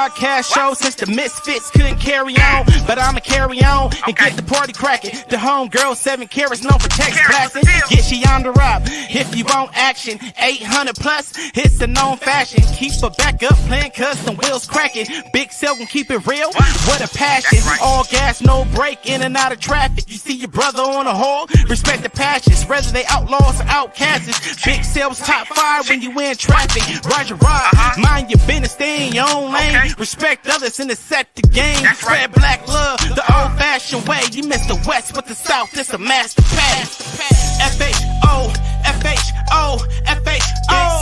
broadcast show since the misfits couldn't carry on. But I'ma carry on and get the party cracking. The homegirl 7 carats known for text blasting. Get she on the rap if you want action. 800 plus, it's a known fashion. Keep her back up playing cause the wheels cracking. Big Cell can keep it real, what a passion. All gas, no break, in and out of traffic. You see your brother on a hole, respect the passions. Whether they outlaws or outcasts. Big Cell's top 5 when you in traffic. Roger ride, mind your business, stay in your own lane. Respect others and set the game. Spread black love the old fashioned way. You miss the West with the South, it's a master pass. F-H-O, F-H-O, F-H-O. Big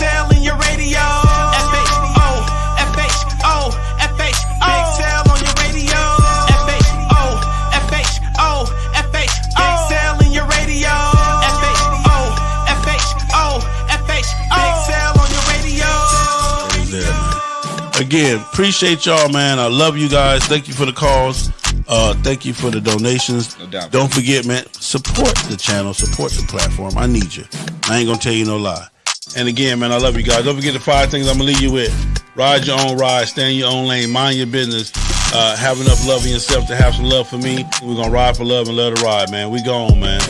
Cell in your radio. F-H-O, F-H-O, F-H-O. Big Cell on your radio. F-H-O, F-H-O, F-H-O. Big Cell in your radio. F-H-O, F-H-O, F-H-O. Big Cell on your radio. Again, appreciate y'all, man. I love you guys. Thank you for the calls. Thank you for the donations. No doubt. Don't forget, man, support the channel, support the platform. I need you. I ain't gonna tell you no lie. And again, man, I love you guys. Don't forget the 5 things I'm gonna leave you with. Ride your own ride, stay in your own lane, mind your business, have enough love in yourself to have some love for me. We're gonna ride for love and love to ride, man. We gone, man.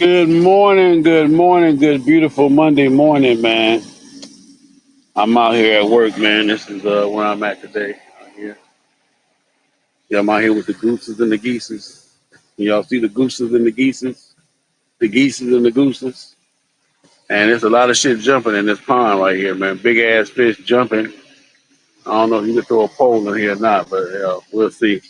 Good morning, good beautiful Monday morning, man. I'm out here at work, man. This is where I'm at today. Out here. Yeah, I'm out here with the gooses and the geeses. Y'all see the gooses and the geeses? The geeses and the gooses. And there's a lot of shit jumping in this pond right here, man. Big ass fish jumping. I don't know if you can throw a pole in here or not, but we'll see.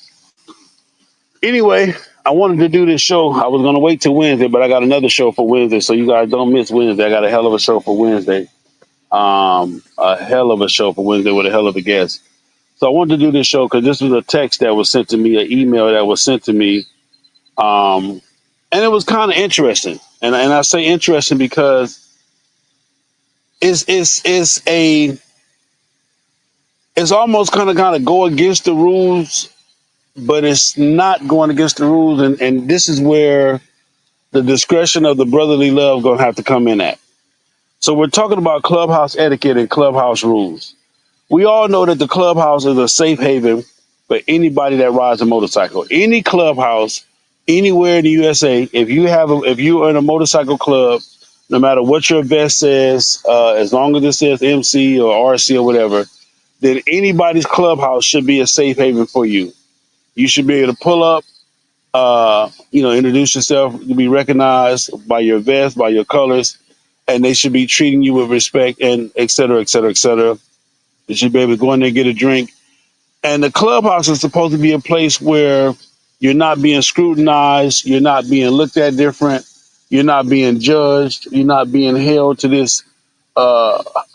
Anyway, I wanted to do this show. I was going to wait till Wednesday, but I got another show for Wednesday, so you guys don't miss Wednesday. I got a hell of a show for Wednesday. A hell of a show for Wednesday with a hell of a guest. So I wanted to do this show because this was a text that was sent to me, an email that was sent to me, and it was kind of interesting. And I say interesting because it's almost kind of go against the rules, but it's not going against the rules. And this is where the discretion of the brotherly love going to have to come in at. So we're talking about Clubhouse etiquette and Clubhouse rules. We all know that the Clubhouse is a safe haven for anybody that rides a motorcycle. Any Clubhouse, anywhere in the USA, if you're in a motorcycle club, no matter what your vest says, as long as it says MC or RC or whatever, then anybody's Clubhouse should be a safe haven for you. You should be able to pull up, introduce yourself, to be recognized by your vest, by your colors, and they should be treating you with respect and et cetera, et cetera, et cetera. You should be able to go in there and get a drink. And the Clubhouse is supposed to be a place where you're not being scrutinized, you're not being looked at different, you're not being judged, you're not being held to this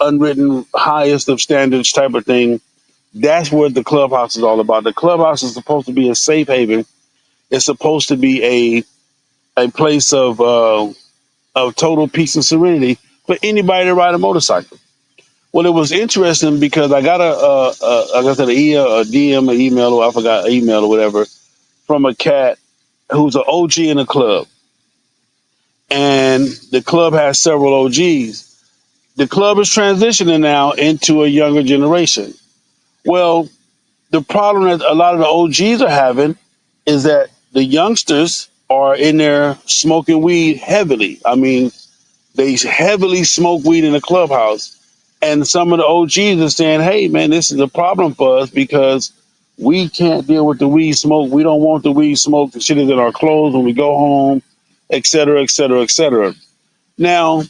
unwritten highest of standards type of thing. That's what the Clubhouse is all about. The Clubhouse is supposed to be a safe haven. It's supposed to be a place of total peace and serenity for anybody to ride a motorcycle. Well, it was interesting because I got an email, or I forgot, email or whatever, from a cat who's an OG in a club, and the club has several OGs. The club is transitioning now into a younger generation. Well, the problem that a lot of the OGs are having is that the youngsters are in there smoking weed heavily. I mean, they heavily smoke weed in the clubhouse. And some of the OGs are saying, hey, man, this is a problem for us because we can't deal with the weed smoke. We don't want the weed smoke. The shit is in our clothes when we go home, et cetera, et cetera, et cetera. Now,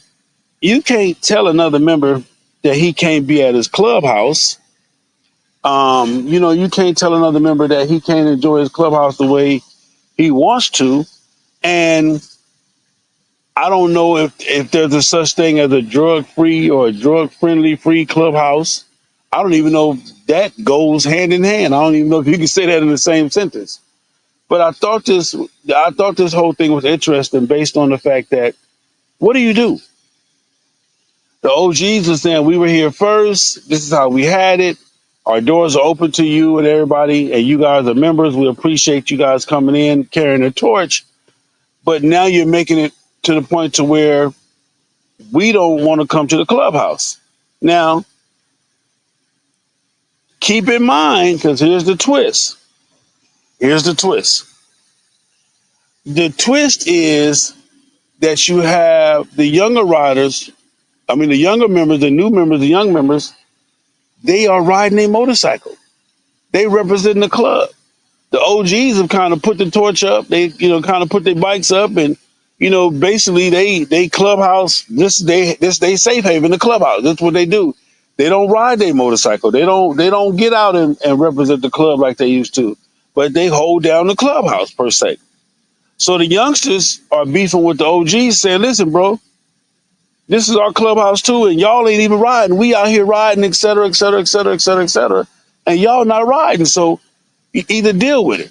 you can't tell another member that he can't be at his clubhouse. You can't tell another member that he can't enjoy his clubhouse the way he wants to. And I don't know if there's a such thing as a drug-free or a drug-friendly free clubhouse. I don't even know if that goes hand in hand. I don't even know if you can say that in the same sentence. But I thought this whole thing was interesting based on the fact that what do you do? The OGs are saying we were here first. This is how we had it. Our doors are open to you and everybody, and you guys are members. We appreciate you guys coming in, carrying the torch. But now you're making it to the point to where we don't want to come to the clubhouse. Now, keep in mind, because here's the twist. Here's the twist. The twist is that you have the younger riders, the younger members, the new members, the young members, they are riding a motorcycle. They represent the club. The OGs have kind of put the torch up. They, kind of put their bikes up, and basically they clubhouse. They safe haven the clubhouse. That's what they do. They don't ride their motorcycle. They don't get out and represent the club like they used to. But they hold down the clubhouse per se. So the youngsters are beefing with the OGs, saying, "Listen, bro, this is our clubhouse too, and y'all ain't even riding. We out here riding, et cetera, et cetera, et cetera, et cetera, et cetera, and y'all not riding. So either deal with it."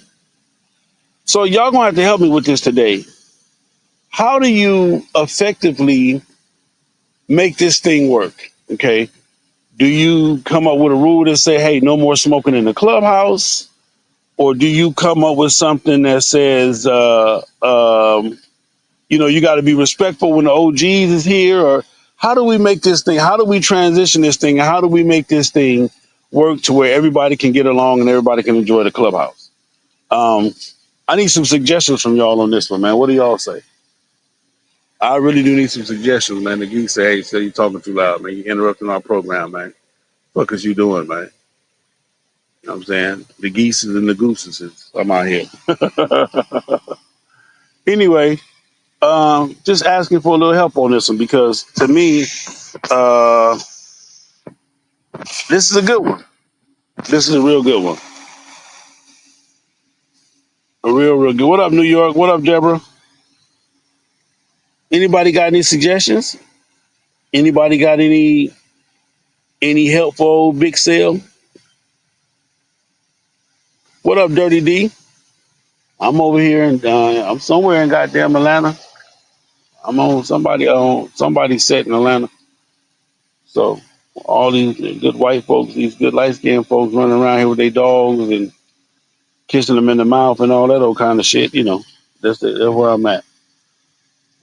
So y'all gonna have to help me with this today. How do you effectively make this thing work? Okay. Do you come up with a rule that say, hey, no more smoking in the clubhouse? Or do you come up with something that says, you got to be respectful when the OGs is here? Or how do we make this thing? How do we transition this thing? How do we make this thing work to where everybody can get along and everybody can enjoy the clubhouse? I need some suggestions from y'all on this one, man. What do y'all say? I really do need some suggestions, man. The geese say, hey, so you talking too loud, man. You interrupting our program, man. What is you doing, man? You know what I'm saying? The geeses and the gooses. I'm out here. Anyway, just asking for a little help on this one because to me, this is a good one. This is a real good one. A real, real good. What up, New York? What up, Deborah? Anybody got any suggestions? Anybody got any helpful Big Sale? What up, Dirty D? I'm over here and I'm somewhere in goddamn Atlanta. I'm on somebody's set in Atlanta. So all these good white folks, these good light skinned folks running around here with their dogs and kissing them in the mouth and all that old kind of shit, that's where I'm at.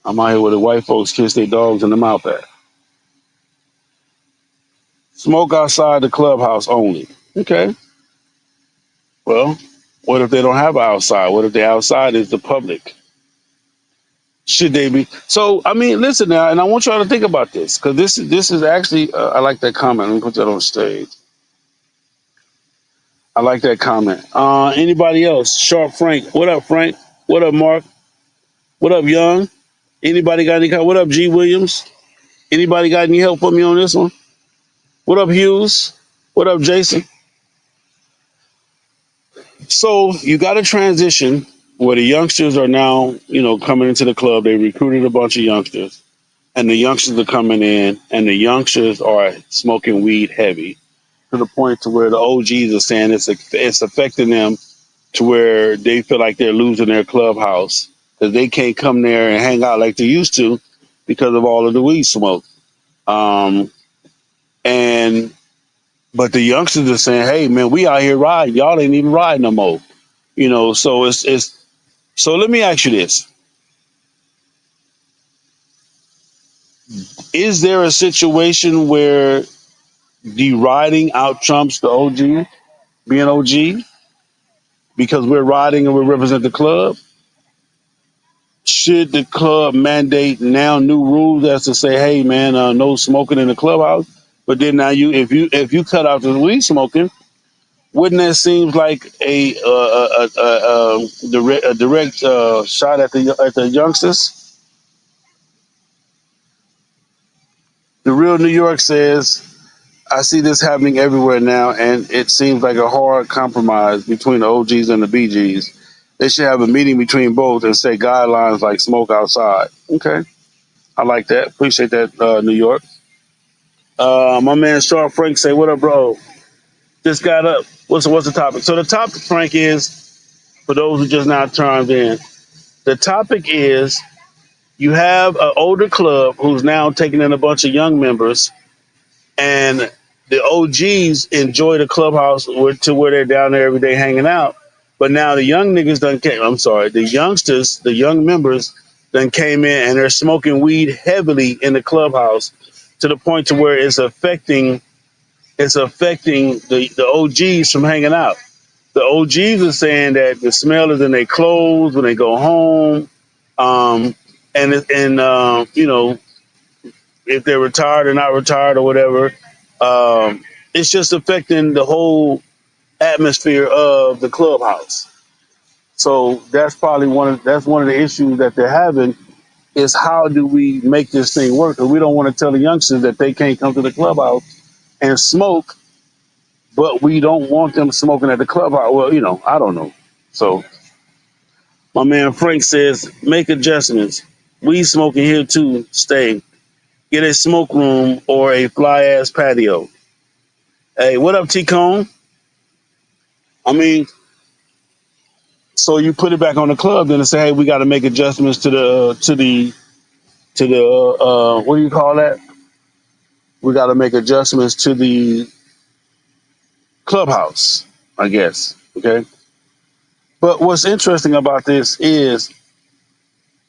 I'm out here where the white folks kiss their dogs in the mouth at. Smoke outside the clubhouse only. Okay. Well, what if they don't have an outside? What if the outside is the public? Should they be? So, listen now, and I want y'all to think about this because this is actually, I like that comment. Let me put that on stage. I like that comment. Anybody else? Sharp Frank. What up, Frank? What up, Mark? What up, Young? Anybody got any? What up, G Williams? Anybody got any help for me on this one? What up, Hughes? What up, Jason? So you got a transition where the youngsters are now, coming into the club. They recruited a bunch of youngsters, and the youngsters are coming in, and the youngsters are smoking weed heavy to the point to where the OGs are saying it's affecting them to where they feel like they're losing their clubhouse because they can't come there and hang out like they used to because of all of the weed smoke. But the youngsters are saying, hey, man, we out here riding. Y'all ain't even riding no more. So it's so let me ask you this. Is there a situation where the riding out trumps the OG being OG because we're riding and we represent the club? Should the club mandate now new rules as to say, hey man, no smoking in the clubhouse? But then now if you cut out the weed smoking, wouldn't that seem like a direct shot at the youngsters? The real New York says, I see this happening everywhere now, and it seems like a hard compromise between the OGs and the BGs. They should have a meeting between both and set guidelines like smoke outside. Okay, I like that. Appreciate that, New York. My man Sean Frank say, "What up, bro? Just got up. What's the topic?" So the topic, Frank, is for those who just now turned in. The topic is you have an older club who's now taking in a bunch of young members, and the OGs enjoy the clubhouse to where they're down there every day hanging out. But now the young niggas done came. I'm sorry, the youngsters, the young members done came in and they're smoking weed heavily in the clubhouse to the point to where it's affecting the OGs from hanging out. The OGs are saying that the smell is in their clothes when they go home, and if they're retired or not retired or whatever, it's just affecting the whole atmosphere of the clubhouse. So that's probably one of the issues that they're having is how do we make this thing work? Because we don't want to tell the youngsters that they can't come to the clubhouse and smoke, but we don't want them smoking at the clubhouse. Well, I don't know. So my man Frank says, make adjustments. We smoking here too. Stay. Get a smoke room or a fly ass patio. Hey, what up, T Cone? I mean, so you put it back on the club then and say, hey, we got to make adjustments to the what do you call that? We got to make adjustments to the clubhouse, I guess. Okay. But what's interesting about this is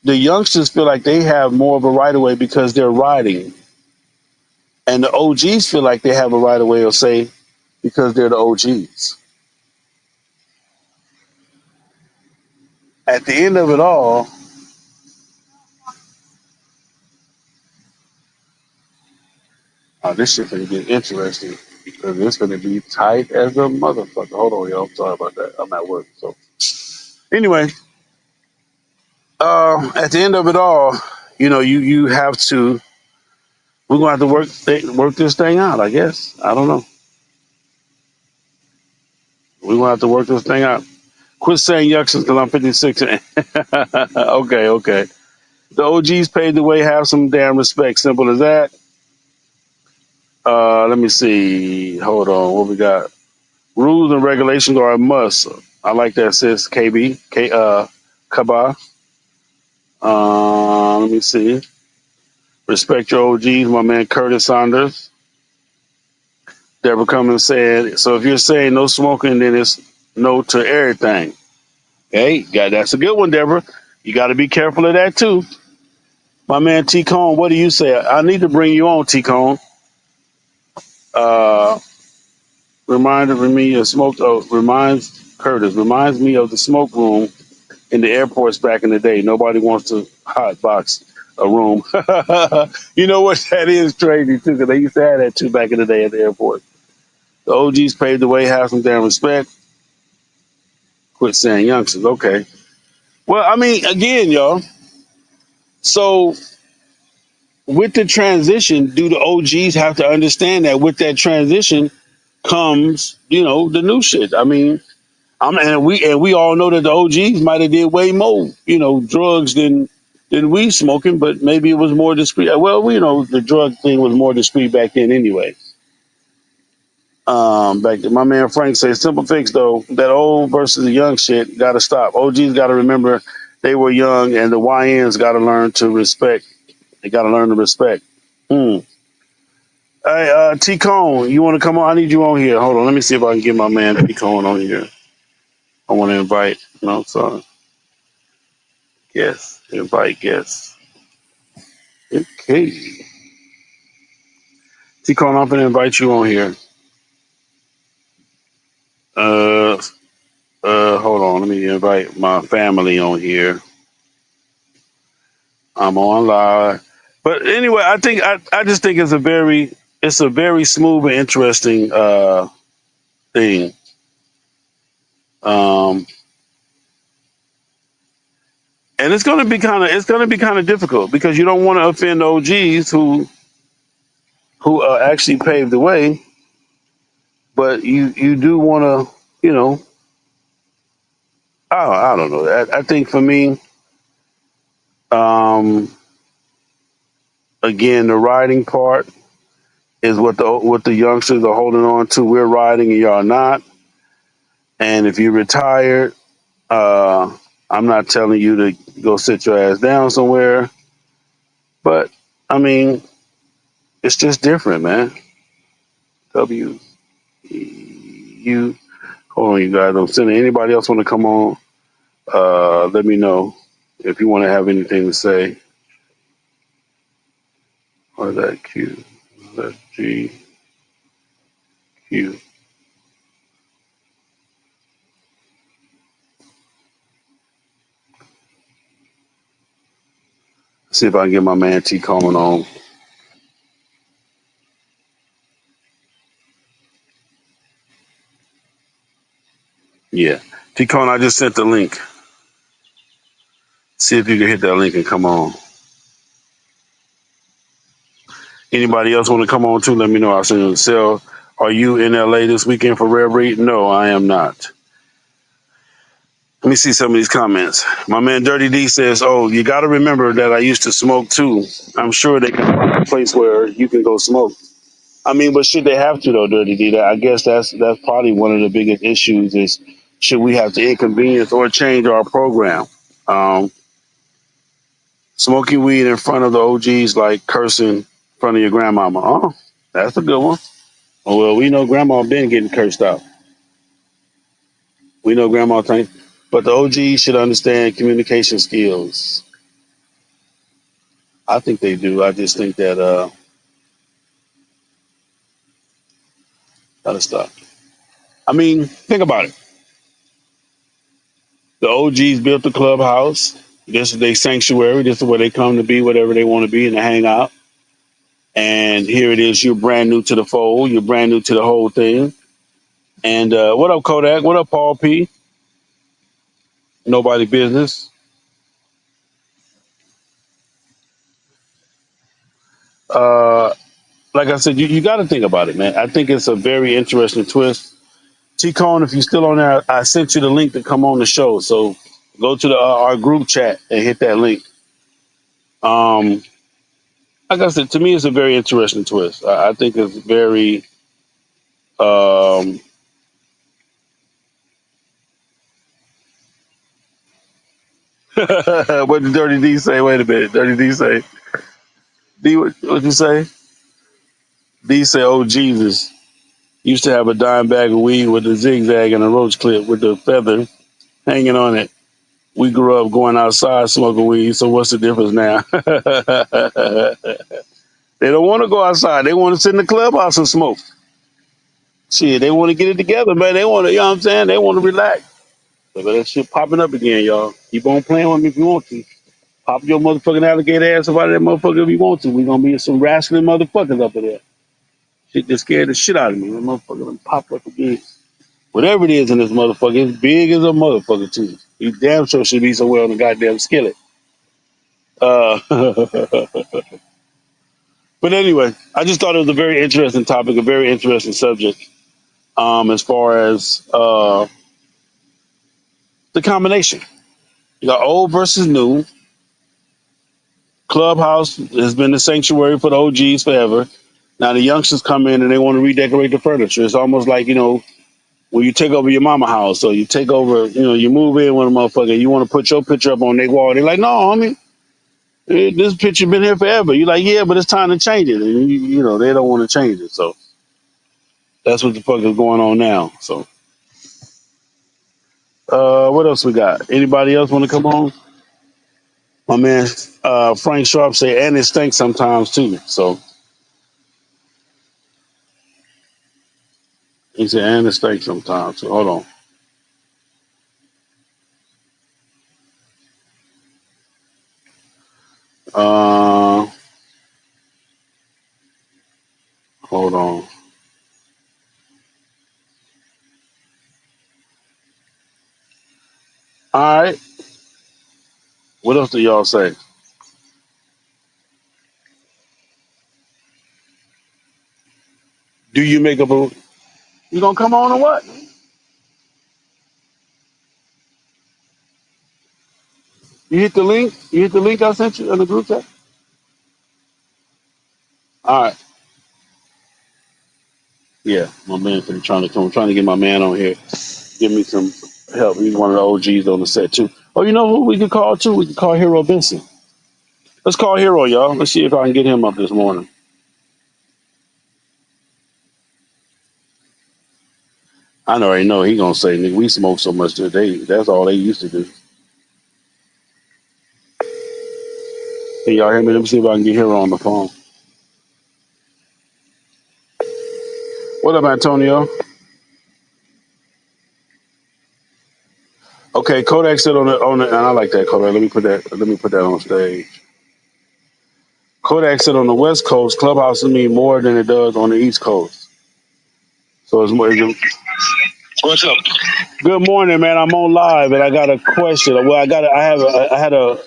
the youngsters feel like they have more of a right of way because they're riding, and the OGs feel like they have a right of way of say because they're the OGs. At the end of it all, this shit gonna get interesting because it's gonna be tight as a motherfucker. Hold on, y'all. I'm sorry about that. I'm at work. So anyway, at the end of it all, you have to. We're gonna have to work this thing out. I guess. I don't know. We're gonna have to work this thing out. Quit saying yucks because I'm 56. Okay. The OGs paved the way. Have some damn respect. Simple as that. Let me see. Hold on. What we got? Rules and regulations are a must. I like that, sis. Kaba. Let me see. Respect your OGs, my man Curtis Saunders. Deborah Cummins said, so if you're saying no smoking, then it's no to everything. Hey, that's a good one, Deborah. You got to be careful of that, too. My man T Cone, what do you say? I need to bring you on, T Cone. Uh, reminded me of smoke. Reminds me of the smoke room in the airports back in the day. Nobody wants to hot box a room. You know what? That is crazy too, because they used to have that too back in the day at the airport. The OGs paved the way. Have some damn respect. Quit saying youngsters. Okay. Well, I mean, again, y'all. So with the transition, do the OGs have to understand that with that transition comes, the new shit? I mean, and we all know that the OGs might have did way more, drugs than we smoking, but maybe it was more discreet. Well, the drug thing was more discreet back then anyway. Back then, my man Frank says, simple fix though, that old versus the young shit got to stop. OGs got to remember they were young, and the YNs got to learn to respect. They got to learn to respect. Hey, T Cone, you want to come on? I need you on here. Hold on, let me see if I can get my man T Cone on here. I want to invite. No, sorry. Guests. Invite guests. Okay. T-Con, I'm gonna invite you on here. Uh, hold on. Let me invite my family on here. I'm on live. But anyway, I just think it's a very smooth and interesting thing. Um, and it's gonna be kind of difficult because you don't want to offend OGs who actually paved the way, but you do want to, you know, I don't know. I think for me, um, again, the riding part is what the youngsters are holding on to. We're riding and y'all not. And if you're retired, I'm not telling you to go sit your ass down somewhere, but I mean, it's just different, man. W you hold on, you guys. I'm sending anybody else want to come on. Let me know if you want to have anything to say. Or is that Q? That's G Q. See if I can get my man T calling on. Yeah, T Con, I just sent the link. See if you can hit that link and come on. Anybody else want to come on too? Let me know. I'll send you the cell. Are you in LA this weekend for Rev Read? No, I am not. Let me see some of these comments. My man Dirty D says, "Oh, you got to remember that I used to smoke too. I'm sure they can find a place where you can go smoke." I mean, but should they have to though, Dirty D? I guess that's probably one of the biggest issues is should we have to inconvenience or change our program? Um, Smoking weed in front of the OGs like cursing in front of your grandmama. Oh, that's a good one. Oh, well, we know grandma been getting cursed out. We know grandma think, but the OGs should understand communication skills. I think they do. I just think that gotta stop. I mean, think about it. The OGs built the clubhouse. This is their sanctuary. This is where they come to be, whatever they want to be, and to hang out. And here it is. You're brand new to the fold. You're brand new to the whole thing. And what up, Kodak? What up, Paul P? Nobody business. Uh, like I said, you got to think about it, man. I think it's a very interesting twist. T-Cone, if you're still on there, I sent you the link to come on the show. So go to our group chat and hit that link. Um, like I said, to me, it's a very interesting twist. I think it's very. What did Dirty D say? Wait a minute. Dirty D say. D, what you say? D say, "Oh Jesus, used to have a dime bag of weed with a zigzag and a roach clip with the feather hanging on it. We grew up going outside smoking weed, so what's the difference now?" They don't want to go outside. They want to sit in the clubhouse and smoke. Shit, they want to get it together, man. They want to, you know what I'm saying? They want to relax. So that shit popping up again, y'all. Keep on playing with me if you want to. Pop your motherfucking alligator ass up out of that motherfucker if you want to. We gonna be some wrestling motherfuckers up in there. Shit just scared the shit out of me. That motherfucker done pop up again. Whatever it is in this motherfucker, it's big as a motherfucker too. He damn sure should be somewhere on the goddamn skillet. But anyway, I just thought it was a very interesting topic, a very interesting subject. As far as the combination, you got old versus new. Clubhouse has been the sanctuary for the OGs forever. Now the youngsters come in and they want to redecorate the furniture. It's almost like, you know, when you take over your mama house or you take over, you know, you move in with a motherfucker, you want to put your picture up on their wall. They're like, "No, homie, this picture been here forever." You're like, "Yeah, but it's time to change it." And you know, they don't want to change it. So that's what the fuck is going on now. So What else we got? Anybody else want to come on? My man Frank Sharp say, and it stinks sometimes too. So he said, and it stinks sometimes. So hold on. Hold on. All right. What else do y'all say? Do you make up a? You gonna come on or what? You hit the link. You hit the link I sent you in the group chat. All right. Yeah, my man been trying to come. I'm trying to get my man on here. Give me some help. He's one of the OGs on the set too. Oh, you know who we could call too? We could call Hero Benson. Let's call Hero, y'all. Let's see if I can get him up this morning. I already know he gonna say, "Nigga, we smoke so much today. That's all they used to do." Can y'all hear me? Let me see if I can get Hero on the phone. What up, Antonio? Okay, Kodak said on the, and I like that Kodak. Let me put that on stage. Kodak said on the West Coast, Clubhouse will mean more than it does on the East Coast. So it's more. What's up? Good morning, man. I'm on live and I got a question. Well, I had a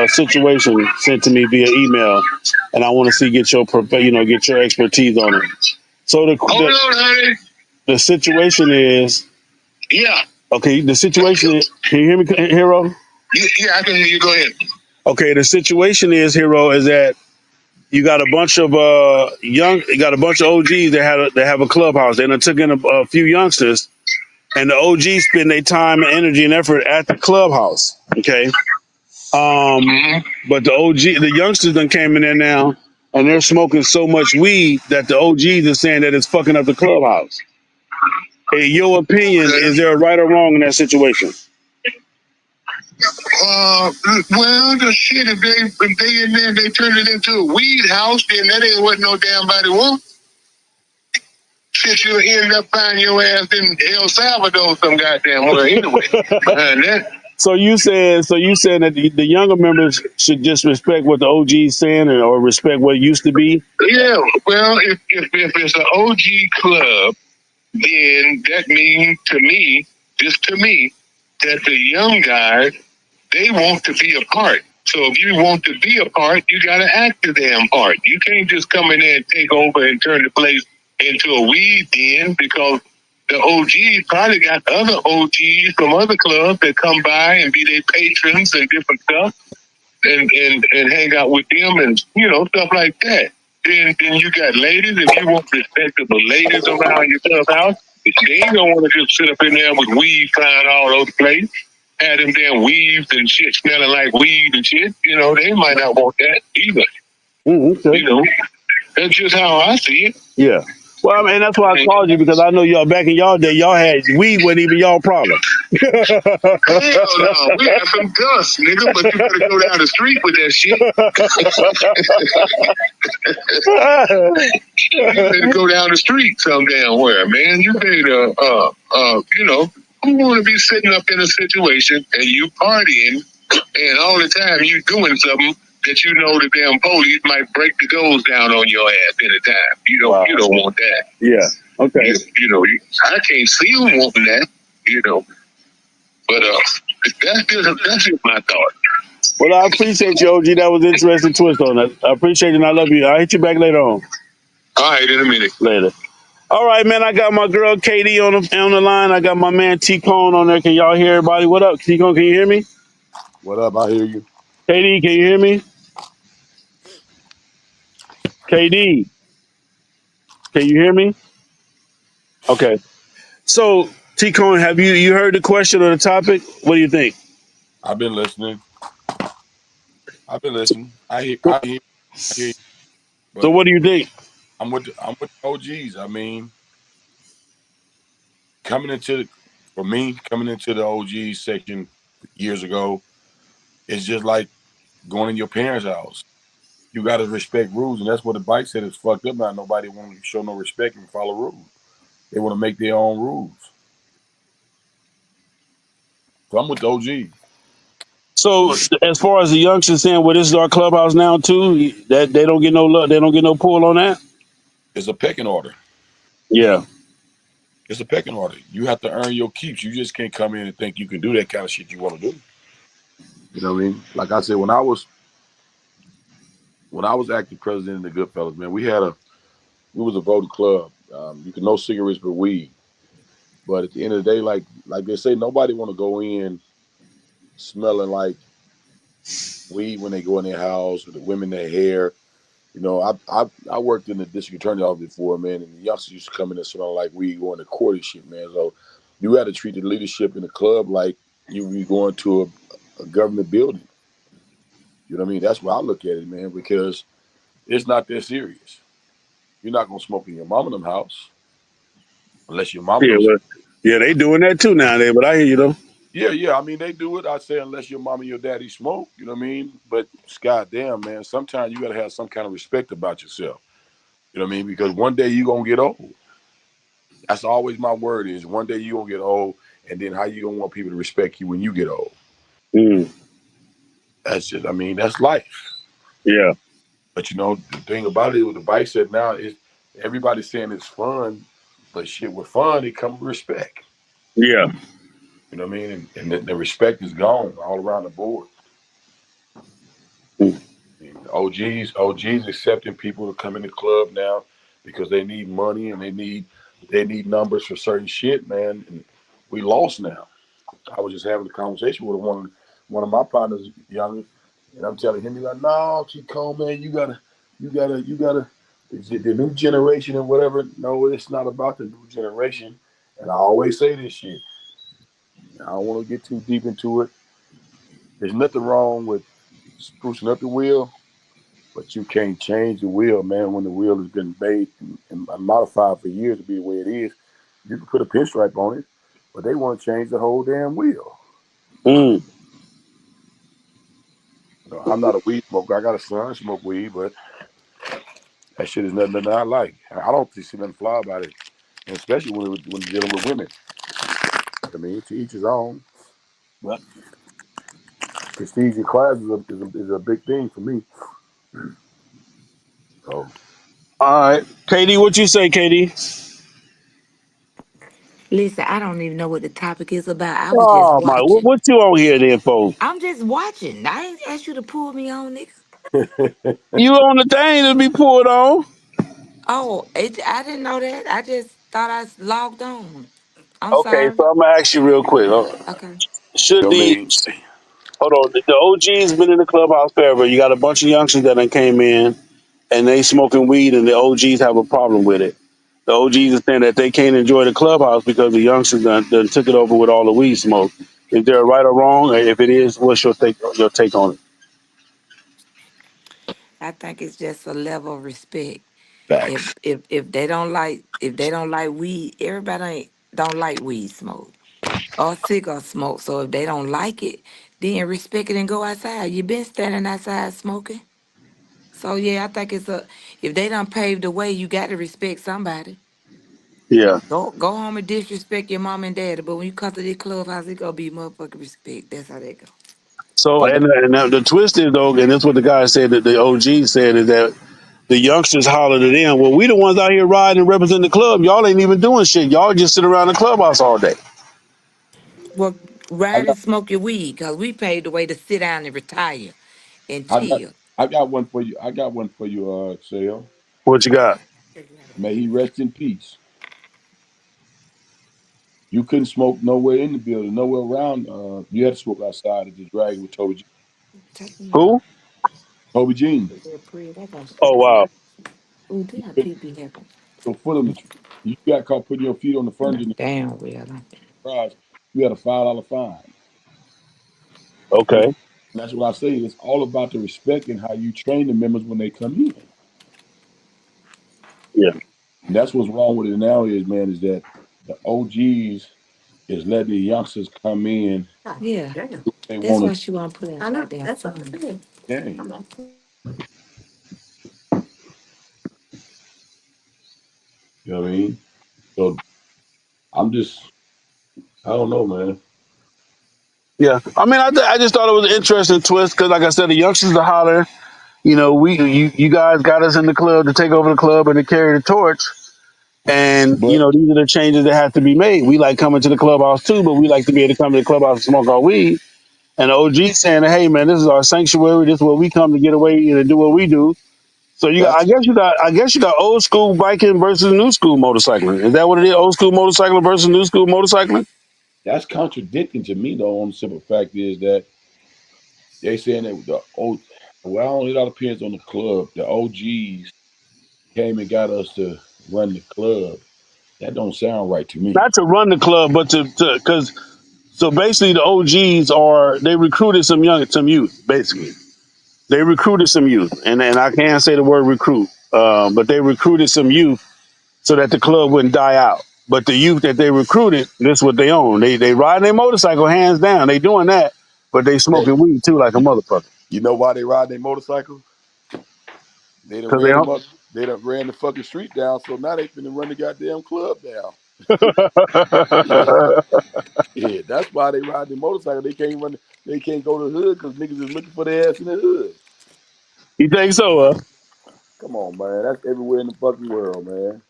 situation sent to me via email, and I want to get get your expertise on it. So hold on, honey. The situation is, yeah. Okay, the situation is, can you hear me, Hero? Yeah, I can hear you. Go ahead. Okay, the situation is, Hero, is that you got a bunch of you got a bunch of OGs that have a clubhouse. They done took in a few youngsters, and the OGs spend their time and energy and effort at the clubhouse. Okay, but the youngsters done came in there now, and they're smoking so much weed that the OGs are saying that it's fucking up the clubhouse. In your opinion, is there a right or wrong in that situation? Well, the shit, if they in there, they turn it into a weed house, then that ain't what no damn body want. Shit, you'll end up finding your ass in El Salvador some goddamn way anyway. Behind that. So you saying that the younger members should just respect what the OG's saying or respect what it used to be? Yeah, well, if it's an OG club, then that means just to me, that the young guys, they want to be a part. So if you want to be a part, you got to act the damn part. You can't just come in there and take over and turn the place into a weed den, because the OGs probably got other OGs from other clubs that come by and be their patrons and different stuff, and hang out with them and stuff like that. Then you got ladies. If you want respectable ladies around your clubhouse, they ain't gonna want to just sit up in there with weed flying all over the place. Had them damn weaves and shit smelling like weed and shit. They might not want that either. Okay. That's just how I see it. Yeah. Well, I mean, that's why I called you, because I know y'all back in y'all day, y'all had weed wasn't even y'all problem. Hell no, we had some dust, nigga, but you better go down the street with that shit. You better go down the street some damn where, man. You better, who want to be sitting up in a situation and you partying and all the time you doing something that the damn police might break the doors down on your ass anytime. You don't want that. Yeah. Okay. I can't see them wanting that. But that's just my thought. Well, I appreciate you, OG. That was an interesting twist on that. I appreciate it, and I love you. I'll hit you back later on. All right, in a minute. Later. All right, man. I got my girl Katie on the line. I got my man T-Cone on there. Can y'all hear everybody? What up, T-Cone? Can you hear me? What up? I hear you. KD, can you hear me? KD, can you hear me? Okay. So, T-Cone, have you heard the question or the topic? What do you think? I've been listening. I hear you. So But what do you think? I'm with the OGs. I mean, coming into For me, coming into the OG section years ago, it's just like going in your parents' house. You got to respect rules, and that's what the bike said is fucked up now. Nobody want to show no respect and follow rules. They want to make their own rules. So I'm with the OG. So as far as the youngsters saying, well, this is our clubhouse now too. That they don't get no love, they don't get no pull on that. It's a pecking order. Yeah, It's a pecking order. You have to earn your keeps. You just can't come in and think you can do that kind of shit you want to do. You know what I mean? Like I said, when I was acting president of the Goodfellas, man, we was a voted club. You can no cigarettes but weed. But at the end of the day, like they say, nobody want to go in smelling like weed when they go in their house or the women their hair. You know, I worked in the district attorney office before, man, and the youngsters used to come in and smell like weed going to court and shit, man. So you got to treat the leadership in the club like you be going to a government building. You know what I mean? That's why I look at it, man, because it's not that serious. You're not gonna smoke in your mom and them house unless your mom yeah, don't. well, yeah, they doing that too nowadays. But I hear you though. Yeah, yeah. I mean, they do it. I say unless your mom and your daddy smoke. You know what I mean? But goddamn, man, sometimes you gotta have some kind of respect about yourself. You know what I mean? Because one day you gonna get old. That's always my word is one day you gonna get old, and then how you gonna want people to respect you when you get old? Mm, That's just, I mean, that's life. yeah, But you know, the thing about it, what the bike said now is everybody's saying it's fun, but shit, with fun it comes respect. yeah. You know what I mean? And the respect is gone all around the board. Mm. I mean, OGs accepting people to come in the club now because they need money and they need numbers for certain shit, man. And we lost now. I was just having a conversation with one of my partners, younger, and I'm telling him, he's like, "No, Chico, man, you gotta, the new generation and whatever." No, it's not about the new generation. And I always say this shit. I don't want to get too deep into it. There's nothing wrong with sprucing up the wheel, but you can't change the wheel, man. When the wheel has been made and modified for years to be the way it is, you can put a pinstripe on it, but they want to change the whole damn wheel. Mm. You know, I'm not a weed smoker. I got a son smoke weed, but that shit is nothing that I like. I don't see nothing fly about it, and especially when dealing with women. I mean, to each his own. But prestige in class is a big thing for me. So All right, Katie, what you say, Katie? Listen, I don't even know what the topic is about. I was just Oh my, watching. what you on here then for? I'm just watching. I ain't asked you to pull me on, nigga. You on the thing to be pulled on? Oh, I didn't know that. I just thought I logged on. I'm Okay, sorry. so I'm gonna ask you real quick. Okay. Should I the mean, hold on? The OG's been in the clubhouse forever. You got a bunch of youngsters that done came in and they smoking weed, and the OGs have a problem with it. The OGs are saying that they can't enjoy the clubhouse because the youngsters done took it over with all the weed smoke. Is there a right or wrong? If it is, what's your take on it? I think it's just a level of respect. If facts. if they don't like weed, everybody don't like weed smoke or cigar smoke. So if they don't like it, then respect it and go outside. You been standing outside smoking. So yeah, I think it's a if they done paved the way, you got to respect somebody. Yeah. Go home and disrespect your mom and daddy, but when you come to this clubhouse, it gonna be motherfucking respect. That's how that go. So I got and the twist is though, and that's what the guy said that the OG said is that the youngsters hollered it in. Well, we the ones out here riding and representing the club. Y'all ain't even doing shit. Y'all just sit around the clubhouse all day. Well, I ride got and smoke your weed, cause we paved the way to sit down and retire and I got chill. I got one for you. I got one for you, Sale. What you got? May he rest in peace. You couldn't smoke nowhere in the building, nowhere around. You had to smoke outside at the Dragon with Toby Take me out. Who? Toby Jean. They're pretty. That got Oh shit. wow. Ooh, You damn, couldn't pee happen. put your foot on the. You got caught putting your feet on the furniture in the Damn well. garage. You had a $5 fine. And Okay. that's what I say. It's all about the respect and how you train the members when they come in. Yeah. And that's what's wrong with it now is, man, is that the OGs. is letting the youngsters come in. Yeah, They that's want why she want to put in I know, that damn that's what I'm saying. to game. You know what I mean? So I'm just, I don't know, man. Yeah, I mean, I just thought it was an interesting twist because, like I said, the youngsters are hollering. You know, you guys got us in the club to take over the club and to carry the torch. And you But know, these are the changes that have to be made. We like coming to the clubhouse too, but we like to be able to come to the clubhouse and smoke our weed. And OG saying, "Hey, man, this is our sanctuary. This is where we come to get away and do what we do." So that's I guess you got old school biking versus new school motorcycling. Is that what it is? Old school motorcycling versus new school motorcycling? that's contradicting to me though. On the simple fact is that they saying that the old, well, it all depends on the club. The OGs came and got us to run the club. That don't sound right to me. Not to run the club, but to because so basically the OGs are they recruited some youth basically. They recruited some youth, and I can't say the word recruit, but they recruited some youth so that the club wouldn't die out. But the youth that they recruited, this is what they own. They ride their motorcycle hands down. They doing that, but they Hey, smoking weed too like a motherfucker you know why they ride their motorcycle? They done because ran them up. They done ran the fucking street down. So now they finna run the goddamn club down. Yeah, yeah. That's why they ride their motorcycle. They can't run. They can't go to the hood because niggas is looking for their ass in the hood. you think so? Come on, man. That's everywhere in the fucking world, man.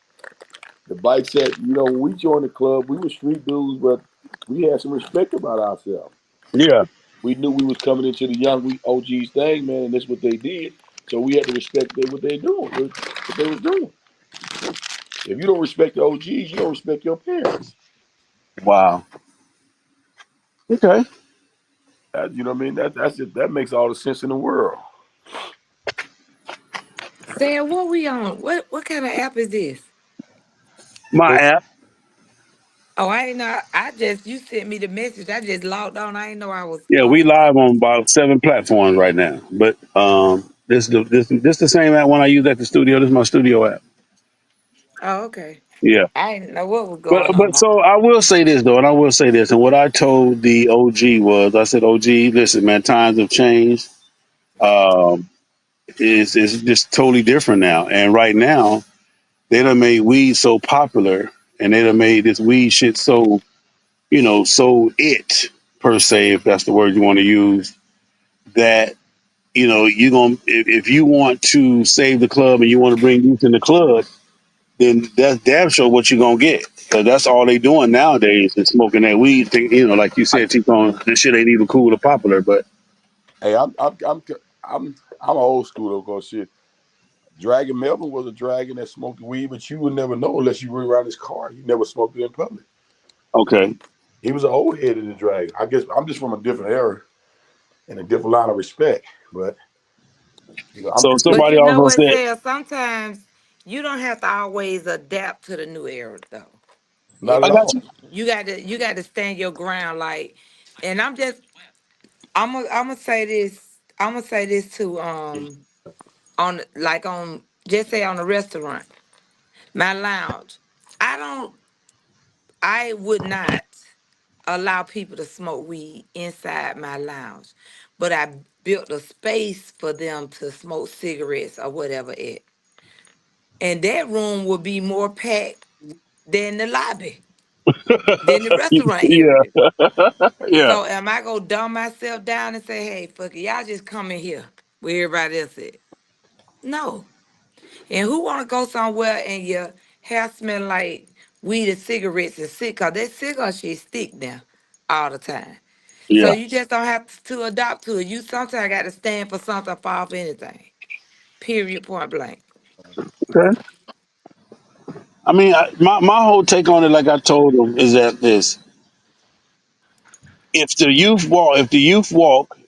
The bike set. You know, when we joined the club, we were street dudes, but we had some respect about ourselves. Yeah. We knew we was coming into the young we OGs thing, man, and that's what they did. So we had to respect what they doing, what they was doing. If you don't respect the OGs, you don't respect your parents. Wow. Okay. You know what I mean? That's just that makes all the sense in the world. Sam, what we on? What kind of app is this? My Club, app. Oh, I ain't know. I just you sent me the message. I just logged on. I ain't know I was Yeah, we on. live on about 7 platforms right now. But this the same app one I use at the studio. This is my studio app. Oh, okay. Yeah. I didn't know what was But going but on. so I will say this though, and I will say this, and what I told the OG was, I said, OG, listen, man, times have changed. Um, it's just totally different now, and right now they done made weed so popular, and they done made this weed shit so so it per se, if that's the word you want to use, that you're gonna if you want to save the club and you want to bring youth in the club, then that's damn sure what you're gonna get. Because that's all they doing nowadays is smoking that weed. Like you I, said, T-Bone, this shit ain't even cool or popular. But hey, I'm old school though, cause shit. Dragon Melvin was a dragon that smoked weed, but you would never know unless you were around his car. He never smoked it in public. okay, He was an old head in the dragon. I guess I'm just from a different era and a different line of respect. But I'm so considered But somebody you know also what, said, Sam? Sometimes you don't have to always adapt to the new era, though. not If at "I got all. you." you got to stand your ground, like. And I'm gonna say this. I'm gonna say this too. On like on just say on a restaurant, my lounge. I don't. I would not allow people to smoke weed inside my lounge, but I built a space for them to smoke cigarettes or whatever it. And that room would be more packed than the lobby, than the restaurant Yeah, area. yeah, So am I gonna dumb myself down and say, hey, fuck it, y'all just come in here where everybody else at? No. And who wanna go somewhere and your hair smell like weed and cigarettes and sick? Cause that cigar shit stick there all the time. So yeah. you just don't have to adopt to it. You sometimes got to stand for something, fall for anything. Period. Point blank. Okay. I mean, my whole take on it, like I told them, is that this: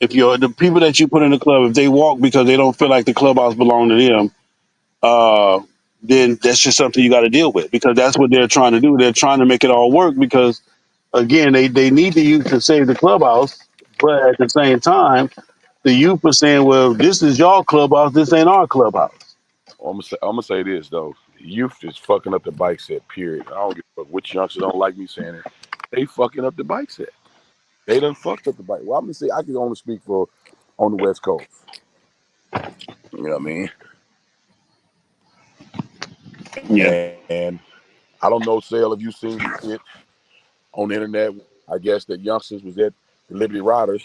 if you're the people that you put in the club, if they walk because they don't feel like the clubhouse belong to them, uh, then that's just something you got to deal with because that's what they're trying to do. They're trying to make it all work because, again, they need the youth to save the clubhouse, but at the same time, the youth are saying, well, this is your clubhouse, this ain't our clubhouse. I'm gonna say this though. Youth is fucking up the bike set. Period. I don't give a fuck which youngster don't like me saying it. they fucking up the bike set. They done fucked up the bike. Well, I'm gonna say I can only speak for on the West Coast. You know what I mean? Yeah. And I don't know, Sale, if you seen the shit on the internet. I guess that youngsters was at the Liberty Riders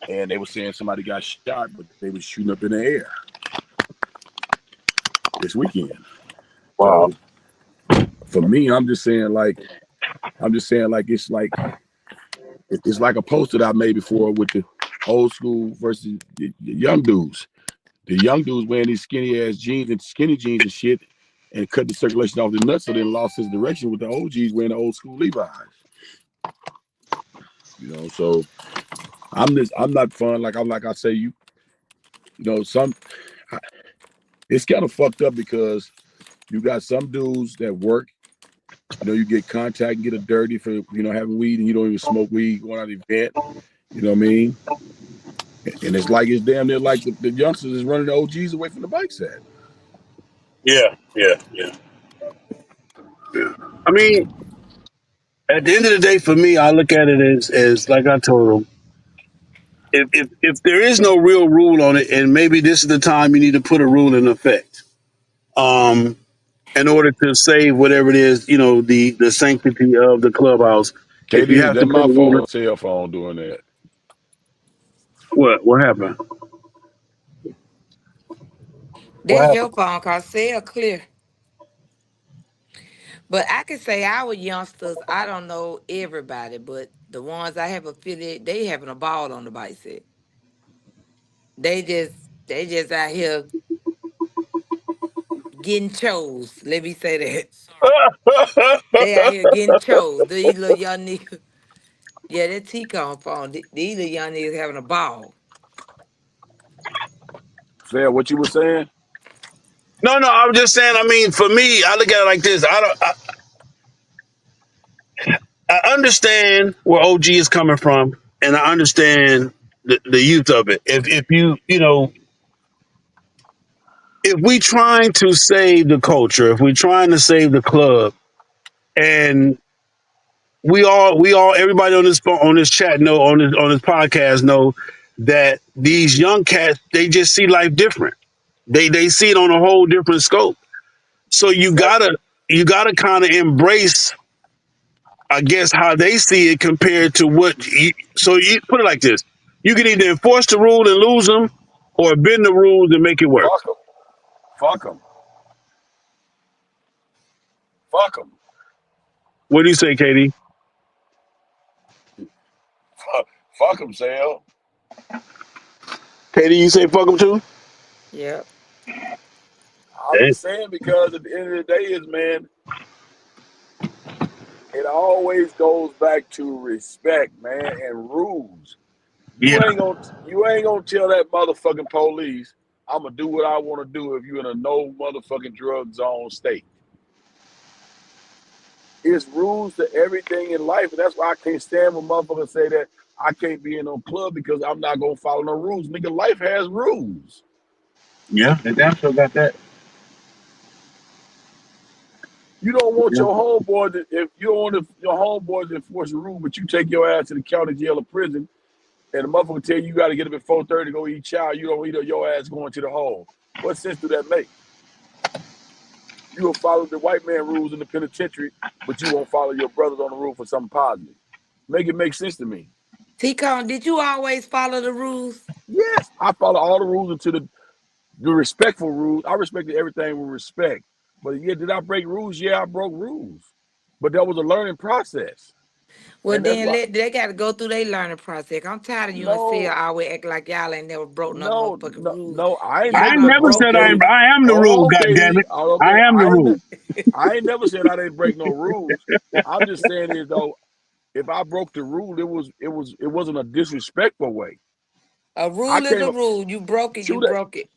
and they were saying somebody got shot, but they was shooting up in the air this weekend. Wow. So for me, it's like it's like a poster that I made before with the old school versus the young dudes. The young dudes wearing these skinny ass jeans and skinny jeans and shit, and cut the circulation off the nuts, so they lost his direction. With the OGs wearing the old school Levi's. So I'm not fun. Like I say, some it's kind of fucked up because you got some dudes that work. You get contact and get it dirty for having weed, and you don't even smoke weed going out of the event. You know what I mean? And it's damn near like the youngsters is running the OGs away from the bike set. Yeah. Yeah. Yeah. Yeah. I mean, at the end of the day, for me, I look at it as like I told them, if there is no real rule on it, and maybe this is the time you need to put a rule in effect, um, in order to save whatever it is, the sanctity of the clubhouse. If you KD, is have that to put my a phone rule, or cell phone doing that? what happened? What That's happened? your phone call. Say clear. But I can say our youngsters, I don't know everybody, but the ones I have affiliated, they having a ball on the bike set. They just out here getting chose. Let me say that. They out here getting chose. These little young niggas. Yeah, that T-Con phone. These little young niggas having a ball. Say what you were saying. No, I was just saying. I mean, for me, I look at it like this. I understand where OG is coming from, and I understand the youth of it. If if we trying to save the culture, if we trying to save the club, and we all everybody on this chat know on this podcast know that these young cats, they just see life different. They see it on a whole different scope. So you gotta kind of embrace, I guess, how they see it compared to so you put it like this: you can either enforce the rule and lose them, or bend the rules and make it work. Fuck them. Fuck them. Fuck them. What do you say, Katie? Fuck them, Sale. Katie, you say fuck them too? Yep. I'm just saying because at the end of the day, man, it always goes back to respect, man, and rules. Yeah, You ain't gonna tell that motherfucking police I'm gonna do what I want to do if you're in a no motherfucking drug zone state. It's rules to everything in life, and that's why I can't stand when motherfuckers say that I can't be in no club because I'm not gonna follow no rules. Nigga, life has rules. yeah, they damn sure got that. You don't want Yeah, your homeboy if you don't want your homeboys to enforce a rule, but you take your ass to the county jail or prison, and the motherfucker tell you got to get up at 4:30 to go eat chow. You don't eat your ass going to the hole. What sense do that make? You will follow the white man rules in the penitentiary, but you won't follow your brothers on the rule for something positive. Make it make sense to me. T-Con, did you always follow the rules? Yes, I follow all the rules into the respectful rules. I respected everything with respect. But yeah, did I break rules? Yeah, I broke rules. But that was a learning process. Well, And that's then why they got to go through their learning process. I'm tired of you and Sia no, always act like y'all ain't never broke no no, motherfucking no, rules. no. I ain't I Y'all never ain't not hold never on, broke said KD. no. I am the Hold rule. on, God damn KD. it, Okay, I am the rule. I ain't never said I didn't break no rules. I'm just saying is though, if I broke the rule, it wasn't a disrespectful way. A I rule is came a up rule. You broke it, you true that broke it.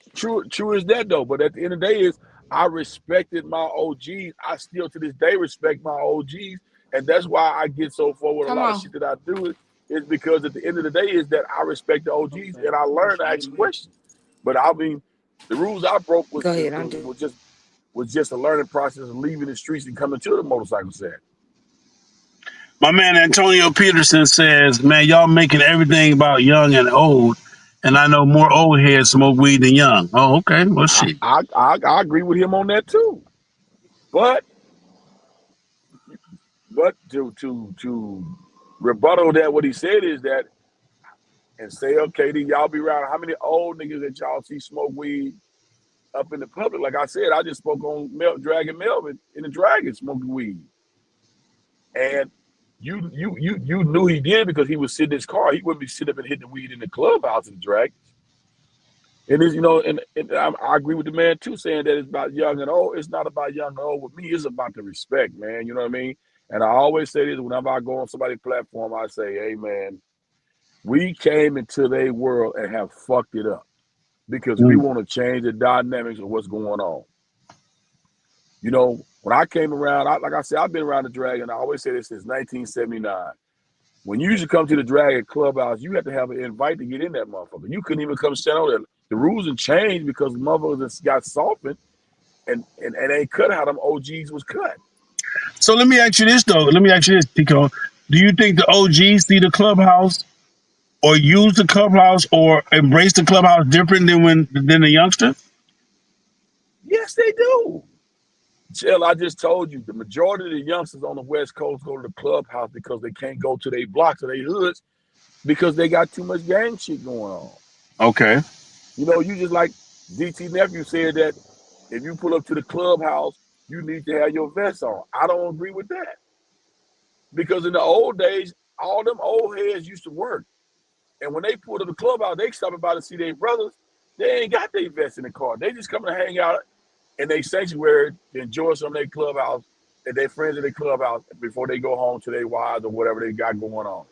true is that though. But at the end of the day is I respected my OGs. I still to this day respect my OGs. And that's why I get so forward with a Come lot of on. shit that I do is because at the end of the day is that I respect the OGs and I learn to ask questions. But I mean the rules I broke Go ahead. I'm just. was just a learning process of leaving the streets and coming to the motorcycle set. My man Antonio Peterson says, "Man, y'all making everything about young and old, and I know more old heads smoke weed than young." Oh, okay. Well, shit. I agree with him on that too. But to rebuttal that what he said is that and say, okay, then y'all be around how many old niggas that y'all see smoke weed up in the public? Like I said, I just spoke on Dragon Melvin in the Dragon smoking weed. And you knew he did because he was sitting in his car. He wouldn't be sitting up and hitting the weed in the clubhouse in the Dragon. And it's, and I agree with the man too, saying that it's about young and old. It's not about young and old. With me, it's about the respect, man. You know what I mean? And I always say this whenever I go on somebody's platform, I say, hey man, we came into their world and have fucked it up because we Mm. want to change the dynamics of what's going on. When I came around, like I said, I've been around the Dragon. I always say this since 1979. When you used to come to the Dragon Clubhouse, you had to have an invite to get in that motherfucker. You couldn't even come stand over there. The rules have changed because motherfuckers got softened and they cut how them OGs was cut. So let me ask you this though. Let me ask you this, Tico. Do you think the OGs see the clubhouse or use the clubhouse or embrace the clubhouse different than the youngsters? Yes, they do. Jill, I just told you the majority of the youngsters on the West Coast go to the clubhouse because they can't go to their blocks or their hoods because they got too much gang shit going on. Okay. You just like DT nephew said that if you pull up to the clubhouse, you need to have your vest on. I don't agree with that because in the old days, all them old heads used to work, and when they pull to the clubhouse, they stopping by to see their brothers. They ain't got their vest in the car. They just coming to hang out in their sanctuary to enjoy some of their clubhouse and their friends in their clubhouse before they go home to their wives or whatever they got going on.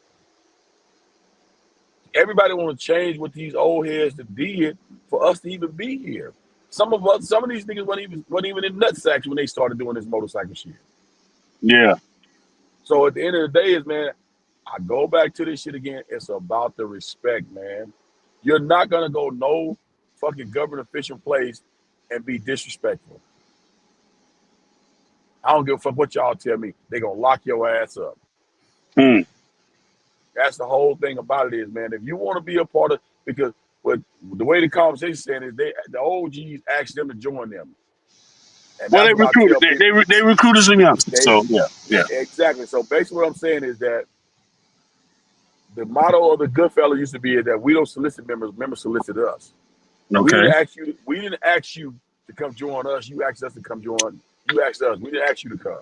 Everybody want to change what these old heads did for us to even be here. Some of these niggas weren't even in nut sacks when they started doing this motorcycle shit. Yeah. So at the end of the day, man, I go back to this shit again. It's about the respect, man. You're not gonna go no fucking government official place and be disrespectful. I don't give a fuck what y'all tell me. They gonna lock your ass up. Mm. That's the whole thing about it is, man. If you want to be a part of, because what the way the conversation saying is, the OGs asked them to join them, and Well, that's they what I recruited. tell people. They recruited some youngsters. They So yeah, yeah. exactly. So basically, what I'm saying is that the motto of the Goodfellas used to be that we don't solicit members; members solicit us. We Okay. didn't ask you. We didn't ask you to come join us. You asked us to come join. You asked us. We didn't ask you to come,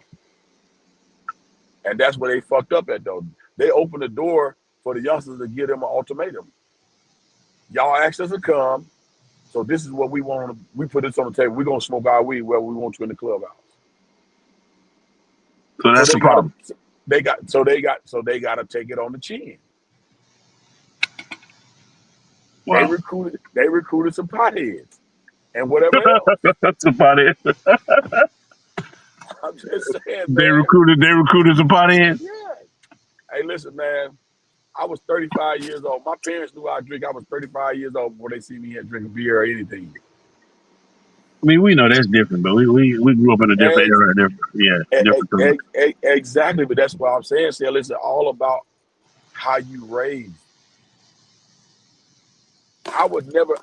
and that's where they fucked up at though. They opened the door for the youngsters to give them an ultimatum. Y'all asked us to come. So this is what we want. We put this on the table. We're gonna smoke our weed where we want you in the clubhouse. So So that's the they got to, problem. they got to take it on the chin. They Wow. recruited. They recruited some potheads and whatever else. That's about it. I'm just saying, They man. recruited. They recruited some potheads. Yeah. Hey, listen, man. I was 35 years old. My parents knew I drink. I was 35 years old before they see me here drinking beer or anything. I mean, we know that's different, but we grew up in a different Ex- era, different time. exactly, but that's what I'm saying. See, listen, all about how you raised.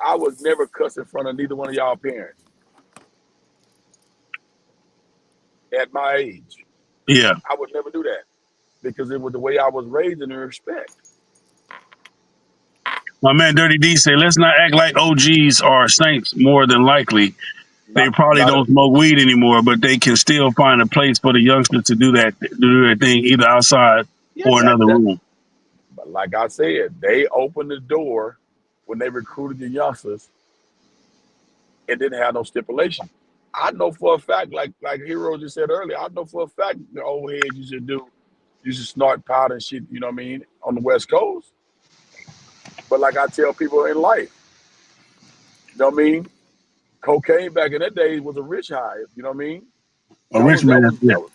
I was never cuss in front of neither one of y'all parents at my age. Yeah, I would never do that because it was the way I was raised in respect. my man Dirty D said, let's not act like OGs are saints. More than likely, they Not, probably not a, don't smoke weed anymore, but they can still find a place for the youngsters to do their thing either outside yeah, or another that. room. But like I said, they opened the door when they recruited the youngsters and didn't have no stipulation. I know for a fact, like Hero just said earlier, I know for a fact the old heads you should snort powder and shit. You know what I mean on the West Coast. But like I tell people in life, you know what I mean. Cocaine back in that day was a rich high. You know what I mean. A rich man, yeah. That was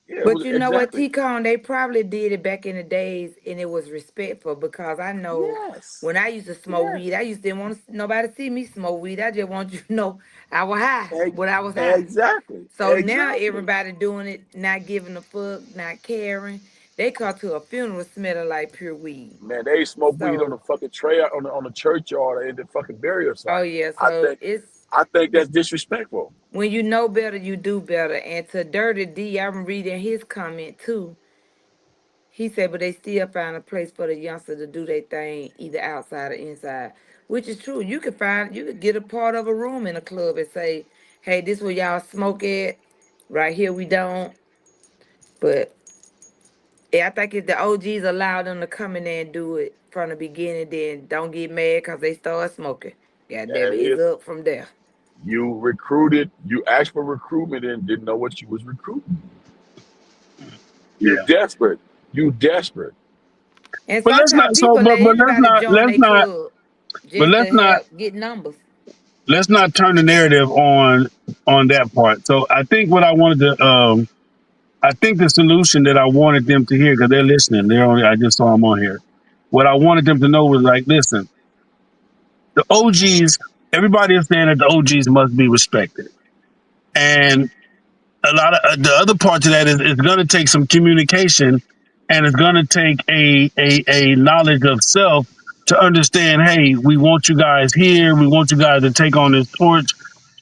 yeah. It But was you know what, exactly T-Con, they probably did it back in the days and it was respectful because I know yes, when I used to smoke yes. weed, I used to didn't want nobody to see me smoke weed. I just want you to know I was high, Ex- but I was high. exactly, So now exactly. everybody doing it, not giving a fuck, not caring. They come to a funeral smelling like pure weed. Man, they smoke weed on the So, fucking trail on the churchyard and the fucking burial oh site. yeah, I so think it's I think that's disrespectful. when you know better, you do better. And to Dirty D, I'm reading his comment too. He said, but they still find a place for the youngster to do their thing, either outside or inside, which is true. You could get a part of a room in a club and say, hey, this where y'all smoke at. Right here, we don't. But yeah, I think if the OGs allow them to come in there and do it from the beginning, then don't get mad because they start smoking. God damn That it, it's is, up from there. you asked for recruitment and didn't know what you was recruiting. You Yeah. desperate. You desperate. And But let's not. sometimes So, people let but let's anybody not. join Let's their not. club But just to have get numbers. let's not turn the narrative on that part. So I think what I wanted to. I think the solution that I wanted them to hear because they're listening. They're only. I just saw them on here. What I wanted them to know was like, listen, the OGs. Everybody is saying that the OGs must be respected, and a lot of the other part to that is it's going to take some communication and it's going to take a knowledge of self to understand, hey, we want you guys here, we want you guys to take on this torch,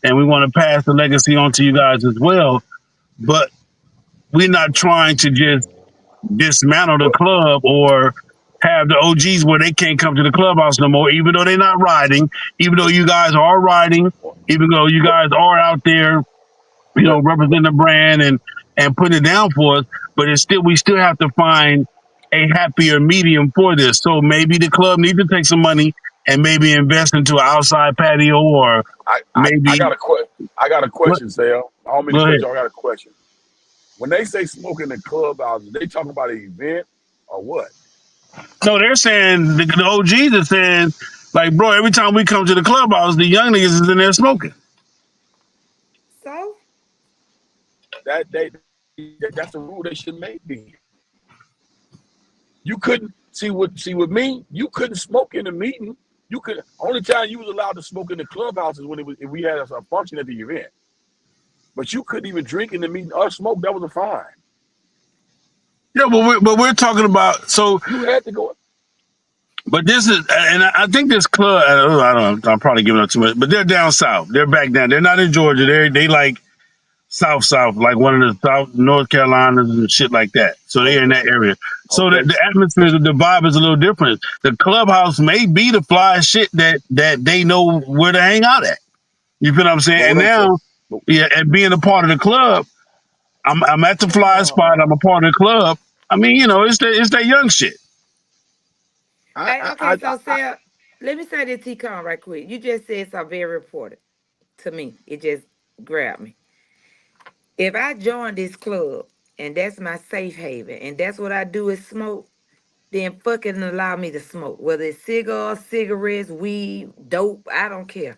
and we want to pass the legacy on to you guys as well, but we're not trying to just dismantle the But club or have the OGs where they can't come to the clubhouse no more, even though they're not riding, even though you guys are riding, even though you but guys are out there, but represent the brand and put it down for us. But it's still we still have to find a happier medium for this. So maybe the club needs to take some money and maybe invest into an outside patio or I maybe got I got a what question, Sal. I don't mean to go cut ahead. you. I got a question. When they say smoking in clubhouses, they talking about an event or what? No, they're saying the OGs are saying like, bro, every time we come to the clubhouse, the young niggas is in there smoking. So That they that's a rule they should make. Then you couldn't see with me. You couldn't smoke in the meeting. You could only time you was allowed to smoke in the clubhouse is when it was if we had a function at the event. But you couldn't even drink in the meeting or smoke. That was a fine. Yeah, but we're talking about so. You had to go. But this is, and I think this club. I don't know. I'm probably giving up too much, but they're down south. They're back down. They're not in Georgia. They like south, like one of the South North Carolinas and shit like that. So they're in Okay, that area. So okay. the atmosphere, the vibe is a little different. The clubhouse may be the fly shit that they know where to hang out at. You feel what I'm saying? But And what I'm saying, now, but, yeah, and being a part of the club, I'm at the fly spot. I'm a part of the club. I mean, it's that young shit. hey, okay, so I Sarah, let me say this T Con right quick. You just said something very important to me. It just grabbed me. If I join this club and that's my safe haven and that's what I do is smoke, then fucking allow me to smoke. Whether it's cigars, cigarettes, weed, dope, I don't care.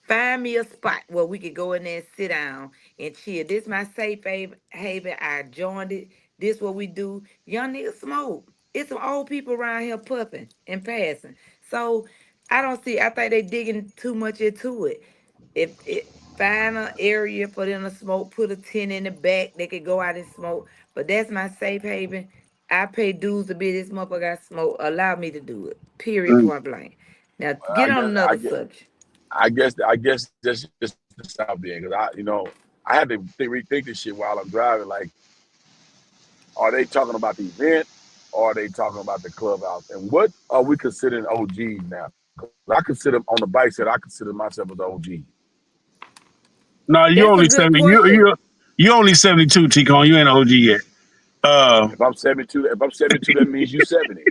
Find me a spot where we could go in there and sit down and chill. This my safe haven. I joined it. This what we do. Young niggas smoke. It's some old people around here puffing and passing. So I don't see. I think they digging too much into it. If it find an area for them to smoke, put a tent in the back, they could go out and smoke. But that's my safe haven. I pay dues to be this motherfucker. I smoke. Allow me to do it. Period. Mm. Point blank. Now I get on guess I another guess subject. I guess that's just the South being because I had to rethink this shit while I'm driving. Like, are they talking about the event or are they talking about the clubhouse? And what are we considering OGs now? 'Cause I consider on the bike set, I consider myself as an OG. No, you That's a only good 70. question. You only 72, T-Con. You ain't OG yet. Uh, If I'm 72, that means you 70.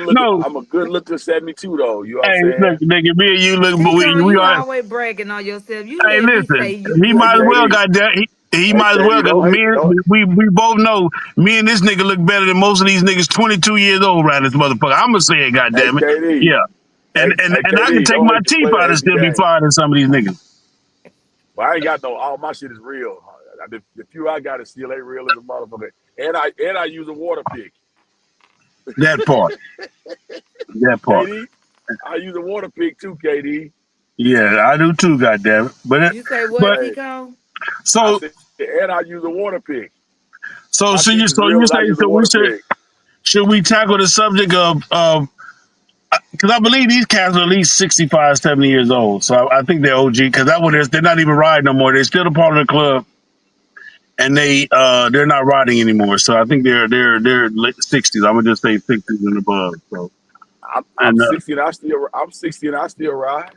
no. I'm a good looking 72 though. You know what I'm Hey, look, saying? nigga, me and you look, but T-Con, we you are. always bragging on yourself. You Hey, let me say listen, you he Hey might as good. well. KD. Goddamn, he Hey might as well KD, because don't hate. me and Don't we both know me and this nigga look better than most of these niggas 22 years old around this motherfucker. I'ma say it, hey goddamn it, KD. yeah. Hey And I can KD, take don't my hate the teeth player, out and hate the still be game. flyer than some of these niggas. But I ain't got no. All my shit is real. The few I got is still ain't real as a motherfucker. And I use a water pick. That part, that part. KD, I use a water pick too. KD. Yeah, I do too, goddamn it. You say what, But Hey, T-Con? I so said, and I use a water pick. So My so teeth you is so real you as I say use a so we water pig. should we tackle the subject of because I believe these cats are at least 65, 70 years old. So I think they're OG because that one they're not even riding no more. They're still a part of the club and they're not riding anymore. So I think they're late 60s. I'm gonna just say 60s and above. So I'm and 60 and I'm 60 and I still ride.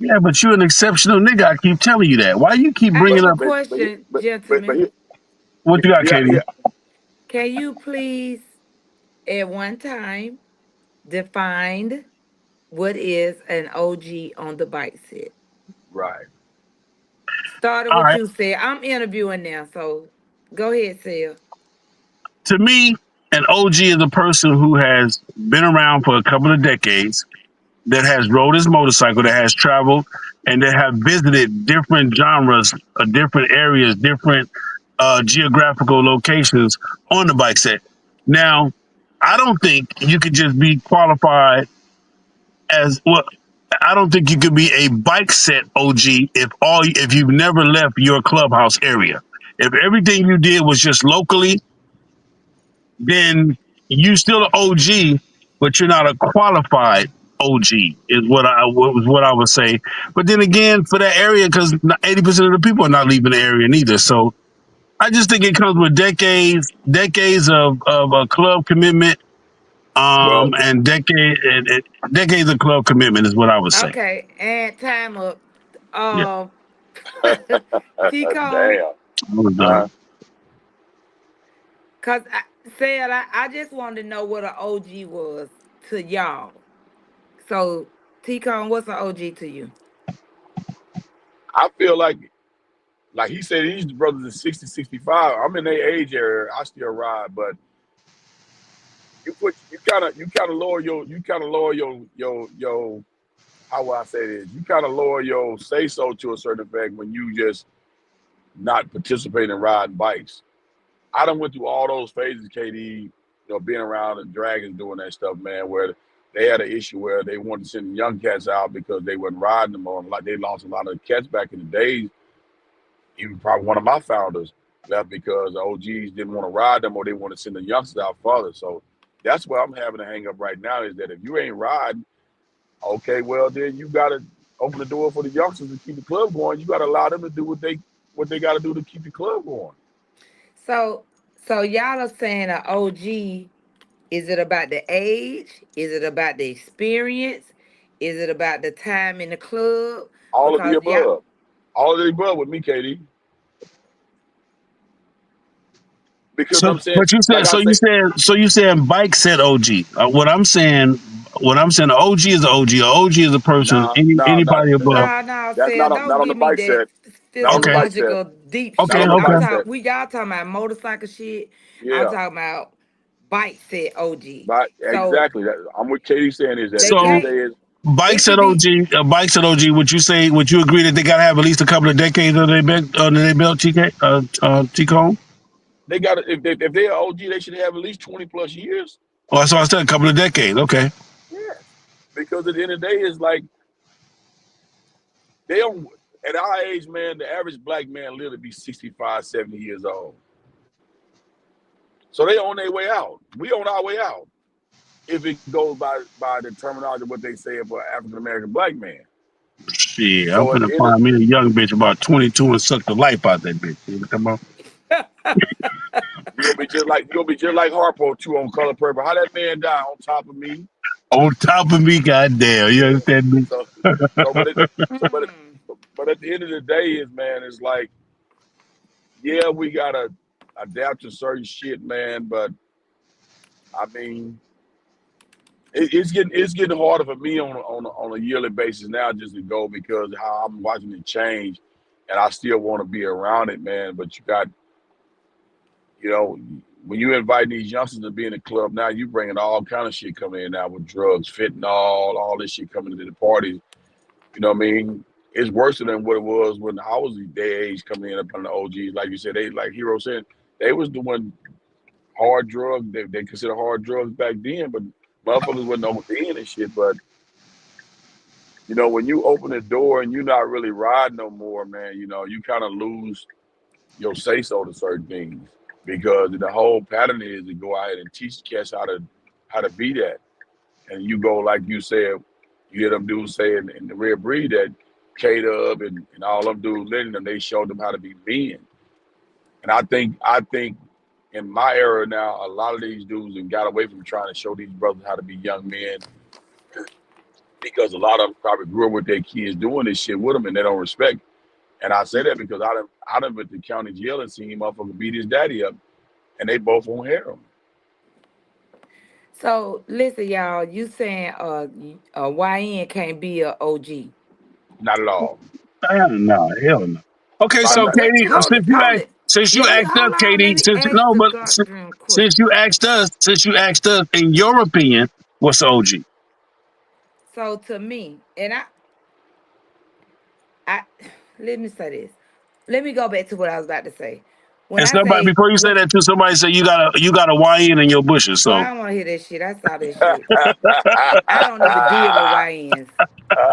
yeah, but you're an exceptional nigga. I keep telling you that. Why you keep I bringing have a up question, But gentlemen. what you got, yeah, Katie? yeah. Can you please, at one time, define what is an OG on the bike set? Right. Starting All with right. you, Sil. I'm interviewing now, so go ahead, Sil. To me, an OG is a person who has been around for a couple of decades, that has rode his motorcycle, that has traveled, and that have visited different genres, different areas, different geographical locations on the bike set. Now, I don't think you could just be qualified as well. I don't think you could be a bike set OG if you've never left your clubhouse area. If everything you did was just locally, then you still an OG, but you're not a qualified OG. Is what I would say. But then again, for that area, because 80% of the people are not leaving the area neither. So I just think it comes with decades of a club commitment, Well, and decades of club commitment is what I would say. Okay, and time up. Yeah, Um, Tico, damn. I was Uh, done. cause I just wanted to know what an OG was to y'all. So, Tico, what's an OG to you? I feel like he said, these brothers are 60, 65. I'm in their age area. I still ride, but you kind of lower your how will I say this? You kind of lower your say so to a certain effect when you just not participating in riding bikes. I done went through all those phases, KD, being around the dragons doing that stuff, man, where they had an issue where they wanted to send the young cats out because they wasn't riding them on. Like they lost a lot of the cats back in the days. Even probably one of my founders left because the OGs didn't want to ride them or they want to send the youngsters out further. So that's where I'm having a hang up right now is that if you ain't riding, okay, well then you gotta open the door for the youngsters to keep the club going. You gotta allow them to do what they gotta do to keep the club going. So, so y'all are saying an OG. Is it about the age? Is it about the experience? Is it about the time in the club? All of the Because y'all, above. All of the above with me, Katie. Because So, I'm saying, but you like said I so. say, You saying bike set OG. What I'm saying, an OG is an OG. An OG is a person, nah, nah, not anybody above. no, no, that's Sil, not don't on the give me bike that set. Not on the Okay, bike set. physiological deep Not okay, on shit. the I'm bike okay. set. talking. Y'all talking about motorcycle shit. I'm Yeah. talking about bike set OG. But So exactly. I'm what Katie's saying is that they at the end of So the can't. day is It bikes at could be. OG, bikes at OG. Would you say? Would you agree that they got to have at least a couple of decades under their belt, TK, T-Cone? they got to if they're OG, they should have at least 20 plus years. Oh, so I said a couple of decades. Okay. Yes. Because at the end of the day, it's like they don't at our age, man, the average black man live to be 65, 70 years old. So they on their way out. We on our way out. If it goes by the terminology of what they say for African American black man. Shit, I'm So at gonna the end of find me a young bitch about 22 and suck the life out that bitch. Come on. you're gonna be just like Harpo too on Color Purple. How that man died on top of me. On top of me, goddamn. You understand me? So so but it so but it, Mm. but at the end of the day is man, it's like, yeah, we gotta adapt to certain shit, man. But I mean, it's getting harder for me on a yearly basis now just to go because how I'm watching it change, and I still want to be around it, man. But you got, you know, when you invite these youngsters to be in the club now, you bringing all kind of shit coming in now with drugs, fentanyl, all this shit coming into the parties. You know what I mean? It's worse than what it was when I was their age coming in up on the OGs. Like you said, they like Hero said, they was doing hard drugs. They consider hard drugs back then, but motherfuckers wasn't ODing and shit. But when you open the door and you're not really riding no more, man, you kind of lose your say so to certain things. because the whole pattern is to go out and teach cats how to be that. And you go like you said, you hear them dudes saying in the Red Breed that K-Dub and all them dudes letting them, they showed them how to be men. And I think in my era now, a lot of these dudes have got away from trying to show these brothers how to be young men because a lot of them probably grew up with their kids doing this shit with them and they don't respect. And I say that because I done went to county jail and seen motherfucker beat his daddy up, and they both on heroin. So listen, y'all. You saying a YN can't be a OG? Not at all. No, hell no. Okay, Not, so not, Katie, Hold it. since you Yeah, asked us, hold on. Katie, Let me since ask no, the but goddamn since question. you asked us, in your opinion, what's the OG? So to me, and I let me say this. Let me go back to what I was about to say. When And I somebody say before you say what, that to somebody say you got a YN in your bushes. boy, So I don't want to hear that shit. I saw that shit. I don't even deal with YNs.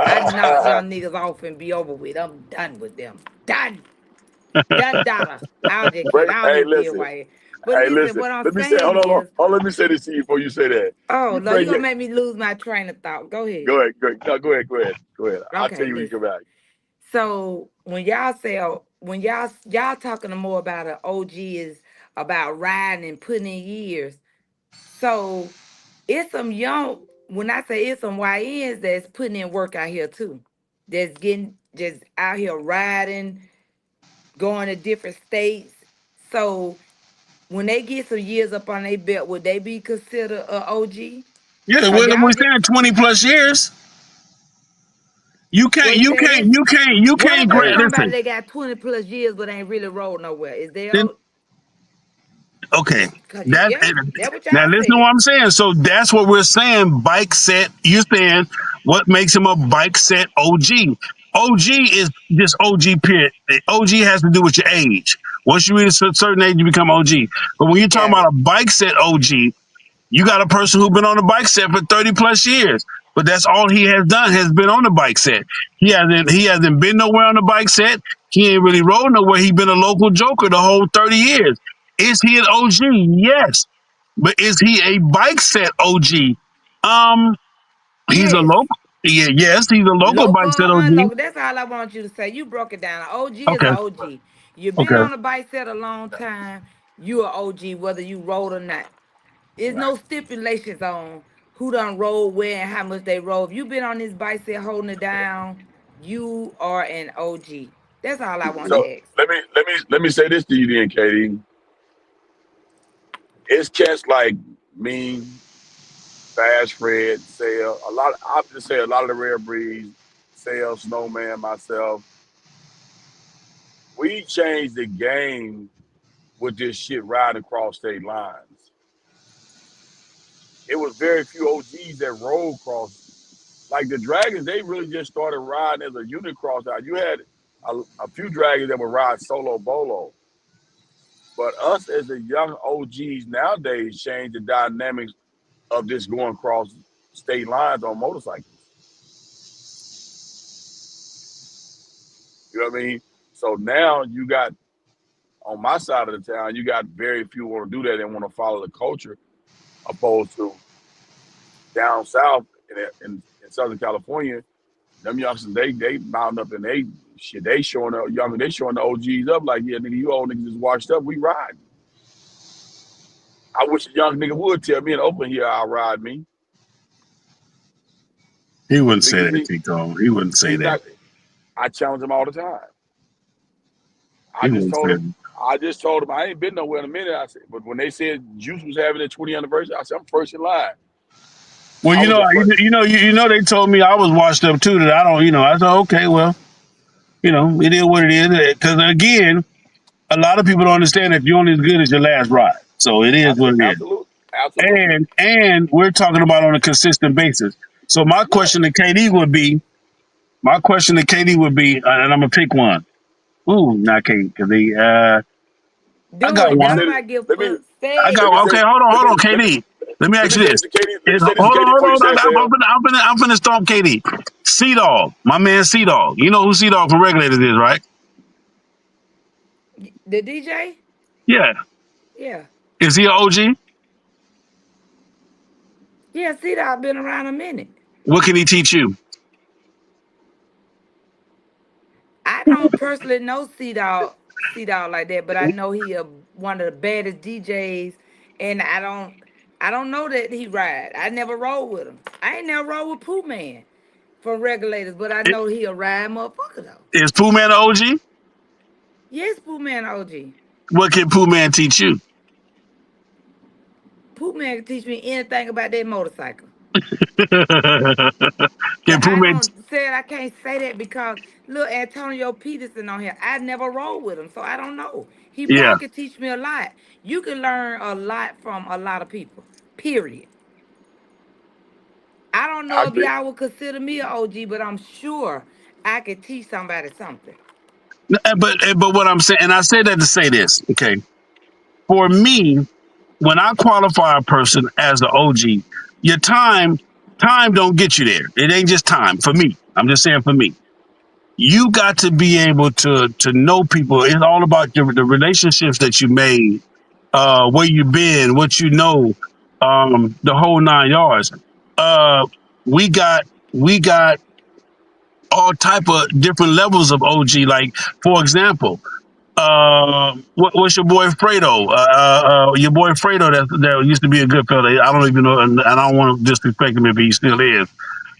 I knock young niggas off and be over with. I'm done with them. Done. Done, dollar. I was just kidding. Wait, I don't hey, even deal listen. with YNs. But Hey, listen, listen. what I'm Let me say, saying is, let me say this to you before you say that. oh, You no, you bring going your, to make me lose my train of thought. Go ahead. go ahead, go ahead. No, go ahead. I'll tell Okay, you when you come listen. back. So when y'all say when y'all talking more about an OG is about riding and putting in years. So it's some young when I say it's some YNs that's putting in work out here too. That's getting just out here riding, going to different states. So when they get some years up on their belt, would they be considered a OG? yeah, Cause we're y'all just saying 20 plus years. what you saying is You what can't about grant. somebody Listen, that got 20 plus years but ain't really rolled nowhere? Is they then okay. cause you That yeah, that what now y'all listen to what said. I'm saying. So that's what we're saying. Bike set. You're saying what makes him a bike set OG? OG is just OG. Period. OG has to do with your age. Once you reach a certain age, you become OG. But when you're talking Yeah. about a bike set OG, you got a person who's been on the bike set for 30 plus years. But that's all he has done has been on the bike set. He hasn't been nowhere on the bike set. He ain't really rode nowhere. He been a local joker the whole 30 years. Is he an OG? Yes. But is he a bike set OG? Um, he's a Yes. local. Yeah, yes, he's a local Local bike or set OG. unlocal. That's all I want you to say. You broke it down. OG is a Okay, OG. You've been okay. on a bike set a long time. You are OG whether you rode or not. There's Right. no stipulations on who done rode where and how much they rode. If you been on this bike set holding it down, you are an OG. That's all I want So to ask. let me say this to you then, Katie. It's cats like me, Fast Fred, Sale, a lot. I just say a lot of the rare breeds, Sale, Snowman, myself. We changed the game with this shit riding across state lines. It was very few OGs that rode across. Like the Dragons, they really just started riding as a unit cross out. You had a few Dragons that would ride solo bolo. But us as the young OGs nowadays change the dynamics of this going across state lines on motorcycles. You know what I mean? So now you got on my side of the town, you got very few want to do that and want to follow the culture, opposed to down south in Southern California. Them youngsters, they bound up and they shit, they showing up young, they showing the OGs up like, yeah, nigga, you old niggas just washed up, we ride. I wish a young nigga would tell me in open here I'll ride me He wouldn't say because that, Tito. He wouldn't say he's that. not. I challenge him all the time. I He just wouldn't told say him. that. I just told him I ain't been nowhere in a minute. I said, but when they said Juice was having their 20th anniversary, I said I'm first in line. Well, I was the first. they told me I was washed up too. That I don't, I said, okay, well, it is what it is. Because again, a lot of people don't understand that you're only as good as your last ride. So it is what it is. Absolutely, absolutely. And we're talking about on a consistent basis. So Yeah. my question to KD would be, and I'm gonna pick one. Ooh, not KD, because I Do got Let it. me one. Don't say this. nobody give a Let me fuck. I Say got it. let me say okay. Hold on, let me KD. Let me let ask me you say this. this to Katie. Let me Is, say this to Katie hold before you on. say it, Sale. I'm finna stomp KD. Sea Dog, my man Sea Dog. You know who Sea Dog from Regulators is, right? The DJ? Yeah. Yeah. Is he an OG? Yeah, see that I've been around a minute. What can he teach you? I don't personally know C Dog like that, but I know he one of the baddest DJs, and I don't know that he ride. I never rode with him. I ain't never rode with Pooh Man from Regulators, but I I- know he a ride motherfucker though. Is Pooh Man an OG? Yes, Pooh Man OG. What can Pooh Man teach you? Pooh Man can teach me anything about that motorcycle. Can But Pooh I Man? don't say I can't say that because look, Antonio Peterson on here. I never rode with him, so I don't know. He Yeah, probably could teach me a lot. You can learn a lot from a lot of people. Period. I don't know I if think y'all would consider me an OG, but I'm sure I could teach somebody something. but what I'm saying, and I say that to say this, okay? For me, when I qualify a person as an OG, your time don't get you there. It ain't just time for me. I'm just saying for me. You got to be able to know people. It's all about the relationships that you made, where you been, what you know, the whole 9 yards. Uh, we got we got all type of different levels of OG. Like for example, what's your boy Fredo? Your boy Fredo that used to be a good fella. I don't even know, and I don't want to disrespect him if he still is.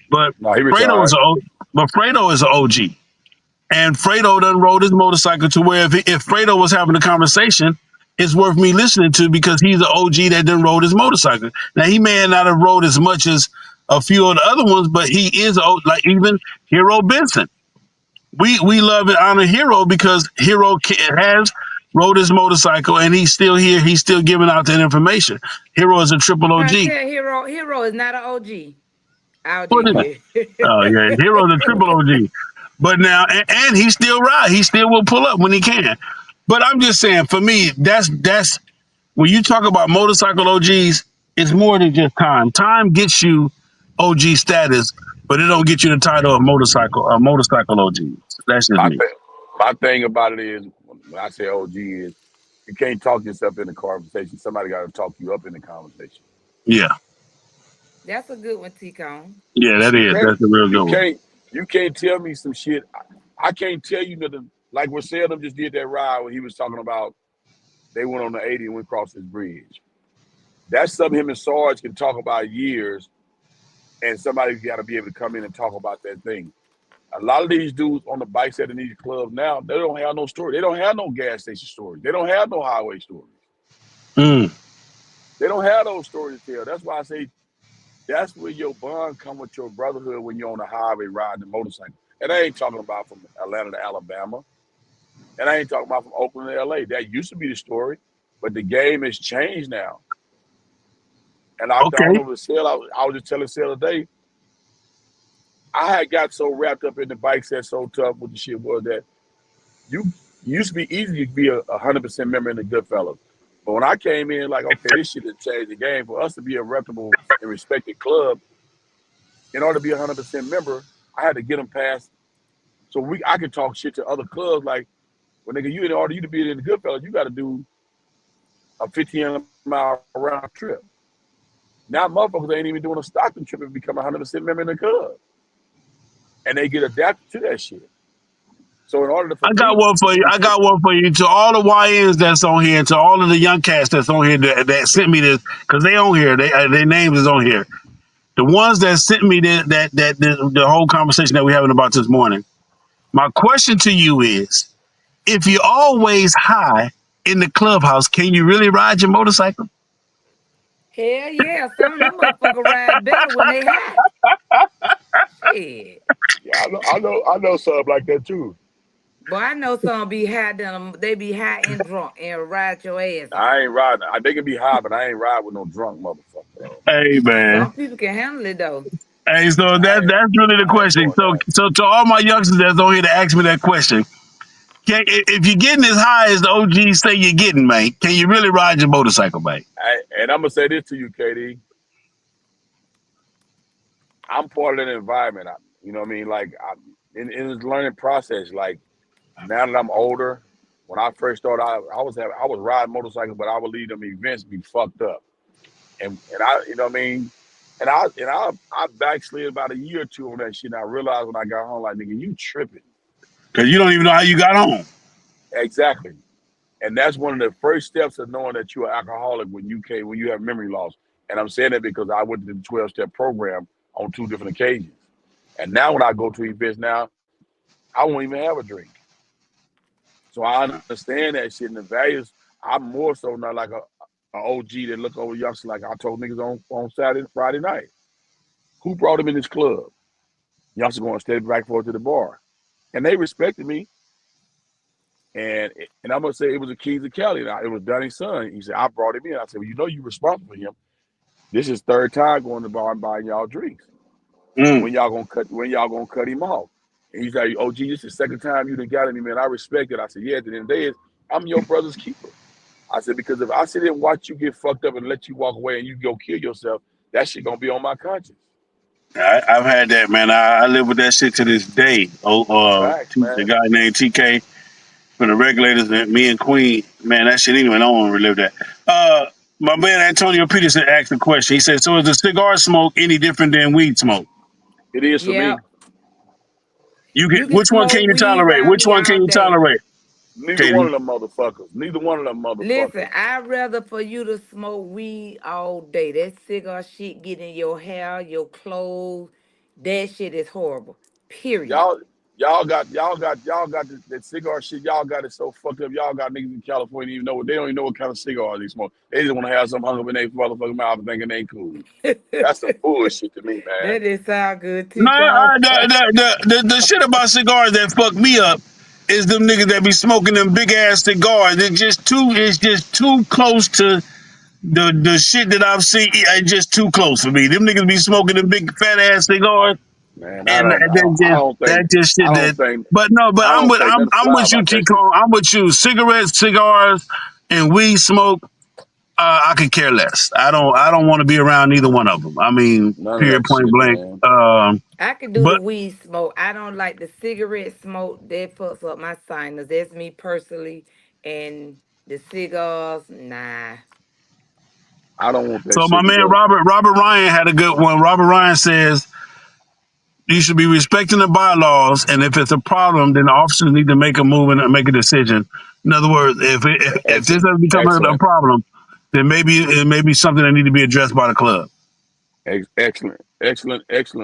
But no, he Fredo is retired. a but Fredo is an OG. And Fredo done rode his motorcycle to where if Fredo was having a conversation, it's worth me listening to because he's an OG that done rode his motorcycle. Now he may not have rode as much as a few of the other ones, but he is like even Hero Benson. We love and honor Hero because Hero has rode his motorcycle and he's still here. He's still giving out that information. Hero is a triple I OG. tell Hero is not an OG. I'll What is just Oh yeah, Hero's a triple OG. But now, and he still ride. He still will pull up when he can. But I'm just saying, for me, that's when you talk about motorcycle OGs, it's more than just time. Time gets you OG status, but it don't get you the title of motorcycle OGs. That's just My me. thing, my thing about it is when I say OG is you can't talk yourself in the conversation. Somebody got to talk you up in the conversation. Yeah, That's a good one, T-Cone. yeah, that You is. can't, That's a real you good one. can't, you can't tell me some shit. I can't tell you nothing. Like when Seldom just did that ride when he was talking about they went on the 80 and went across this bridge. That's something him and Sarge can talk about years, and somebody's got to be able to come in and talk about that thing. A lot of these dudes on the bikes at these clubs now, they don't have no story. They don't have no gas station stories. They don't have no highway stories. Mm, They don't have those stories to tell. That's why I say that's where your bond come with your brotherhood when you're on the highway riding a motorcycle. And I ain't talking about from Atlanta to Alabama. And I ain't talking about from Oakland to LA. That used to be the story, but the game has changed now. And I don't okay, know the sale. I was just telling Sale today, I had got so wrapped up in the bike set so tough with the shit was that you used to be easy to be a 100% member in the Goodfellas. But when I came in, like, okay, this shit has changed the game. For us to be a reputable and respected club, in order to be a 100% member, I had to get them past. So I could talk shit to other clubs like, well, nigga, you in order you to be in the Goodfellas, you got to do a 1,500-mile round trip. Now motherfuckers ain't even doing a Stockton trip and become a 100% member in the club, and they get adapted to that shit. So in order for I got me one for you. to I keep, got one for you. To all the YNs that's on here, and to all of the young cats that's on here that sent me this, because they on here, their names is on here. The ones that sent me the whole conversation that we're having about this morning. My question to you is: if you're always high in the clubhouse, can you really ride your motorcycle? Hell yeah, some of them motherfucker ride better when they high. Shit. yeah, I know something like that too. Boy, I know some be high than they be high and drunk and ride your ass off. I ain't riding. They can be high, but I ain't ride with no drunk motherfucker. Though. Hey man. Some people can handle it though. Hey, so I ain't, that's really the I ain't question. doing So that. to all my youngsters that's on here to ask me that question, if you're getting as high as the OGs say you're getting, man, can you really ride your motorcycle, man? And I'm gonna say this to you, KD. I'm part of that environment. You know what I mean? Like in this learning process. Like now that I'm older, When I first started, I was riding motorcycles, but I would leave them events be fucked up, and I, you know what I mean. I backslid about a year or two on that shit. And I realized when I got home, like nigga, you tripping. Because you don't even know how you got on. Exactly. And that's one of the first steps of knowing that you're an alcoholic when you have memory loss. And I'm saying that because I went to the 12-step program on 2 different occasions. And now when I go to events now, I won't even have a drink. So I understand that shit and the values. I'm more so not like a OG that look over youngsters like I told niggas on Saturday, Friday night. Who brought him in this club? Youngsters going to stay back forward to the bar. And they respected me. And I'm gonna say it was the Keys of Kelly. It was Donnie's son. He said, I brought him in. I said, well, you know you're responsible for him. This is third time going to the bar and buying y'all drinks. Mm. When y'all gonna cut him off? And he's like, oh gee, this is the second time you done got him, man. I respect it. I said, yeah, at the end of the day, I'm your brother's keeper. I said, because if I sit there and watch you get fucked up and let you walk away and you go kill yourself, that shit gonna be on my conscience. I've had that, man. I live with that shit to this day. Facts, The man. guy named TK for the regulators and me and Queen, man, that shit anyway. I don't want to relive that. My man Antonio Peterson asked a question. He said, "So is the cigar smoke any different than weed smoke? It is for Yep. me. You get You can which one can smoke you weed tolerate? around Which me one all can you day. tolerate, Neither one Katie? of them motherfuckers. Neither one of them Listen, motherfuckers. I'd rather for you to smoke weed all day. That cigar shit get in your hair, your clothes. That shit is horrible. Period. Y'all, y'all got that cigar shit. Y'all got it so fucked up. Y'all got niggas in California even know they don't even know what kind of cigar they smoke. They just want to have some hung up in their motherfucking mouth and thinking they cool. That's some bullshit to me, man. That did sound good, No, Tico. the shit about cigars that fuck me up is them niggas that be smoking them big ass cigars. It's just too close to the shit that I've seen. It's just too close for me. Them niggas be smoking them big fat ass cigars, Man, and that just I shit don't that. think, But no, but I don't think nothing I'm fly with you, about that Tico. shit. I'm with you. Cigarettes, cigars, and weed smoke. I could care less. I don't want to be around either one of them. I mean, None of period, that point shit, blank. man. I can do the But weed smoke. I don't like the cigarette smoke. That fucks up my sinus. That's me personally. And the cigars, nah. I don't want that so my shit man because, Robert Ryan had a good one. Robert Ryan says you should be respecting the bylaws, and if it's a problem, then the officers need to make a move and make a decision. In other words, if this excellent, has become a excellent, problem, then maybe it may be something that need to be addressed by the club. excellent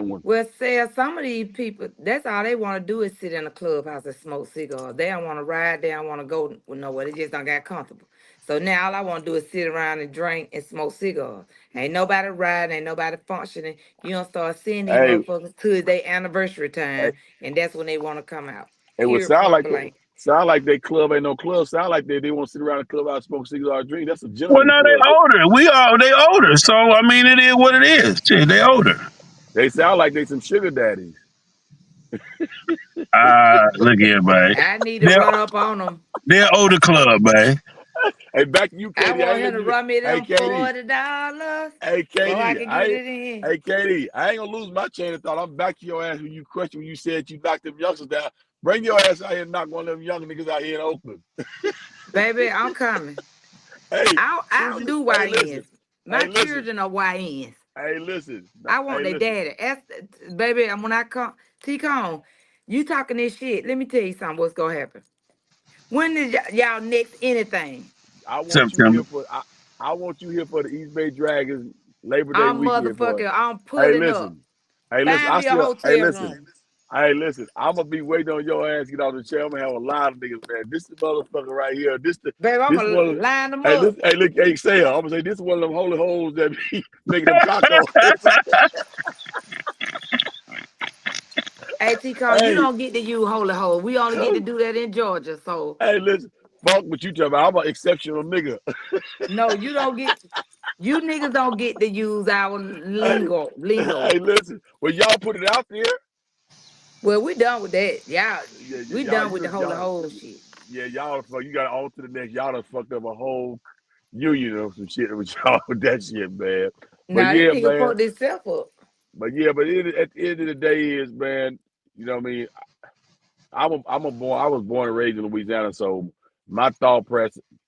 one. Well, Sarah, some of these people, that's all they want to do is sit in a clubhouse and smoke cigars. They don't want to ride. They don't want to go nowhere. They just don't get comfortable. So now all I want to do is sit around and drink and smoke cigars. Ain't nobody riding. Ain't nobody functioning. You don't start seeing these Hey, motherfuckers till their anniversary hey, time, and that's when they want to come out. it would Period, sound point like blank. that club ain't no club. Sound like they want to sit around the clubhouse, smoke cigars, drink. That's a Well, gentleman no, club. they older. They older. So I mean, it is what it is. Shit, they older. They sound like they some sugar daddies. Look here, man. I need to They're run up on them. they're older club, man. Hey, back to you, I Katie. I want ain't him letting to you. run me Hey, them Katie. $40 Hey, so I Katie. can get it in. Hey, Katie. I ain't gonna lose my chain of thought. I'm back to your ass when you question when you said you knocked them youngsters down. Bring your ass out here and knock one of them young niggas out here in Oakland. Baby, I'm coming. Hey, I soon as don't you. do Hey, listen. YNs. Hey, My listen. children are YNs. Hey, listen. I want Hey, their listen. daddy. Baby, and when I come, T-Cone, you talking this shit. Let me tell you something what's going to happen. When is y'all next anything? I want you September. here for. I want you here for the East Bay Dragons Labor Day I'm weekend for. motherfucking, I'm Hey, pulling up. listen. Hey, listen. Find I me a still. Hey, hotel listen. room. Hey, listen, I'm gonna be waiting on your ass to get off the chair. I'm gonna have a lot of niggas, man. This the motherfucker right here. Baby, I'm This going one. to line them Hey, up. listen, hey, look, hey, Sam. I'm gonna say this is one of them holy holes that be making them cockles. Hey, T-Cone, you hey, don't get to use holy hole. We only get to do that in Georgia. So, hey, listen, fuck what you talking about. I'm an exceptional nigga. no, you don't get, you niggas don't get to use our hey, lingo. hey, listen. Well, y'all put it out there. Well, we done with that. Y'all, we Y'all, done with the holy hole shit. yeah, y'all, fuck. You got on to the next. Y'all done fucked up a whole union of some shit with y'all with that shit, man. But Now, this yeah, nigga man. put himself up. But at the end of the day is, man, you know what I mean? I was born and raised in Louisiana, so my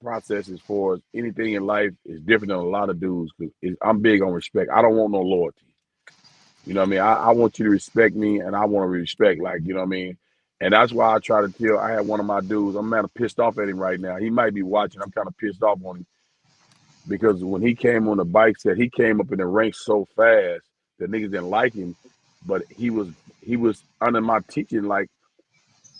process as far as anything in life is different than a lot of dudes. I'm big on respect. I don't want no loyalty. You know what I mean? I want you to respect me, and I want to respect, like, you know what I mean? And that's why I try to tell. I had one of my dudes. I'm kind of pissed off at him right now. He might be watching. I'm kind of pissed off on him because when he came on the bike set, he came up in the ranks so fast that niggas didn't like him. But he was under my teaching. Like,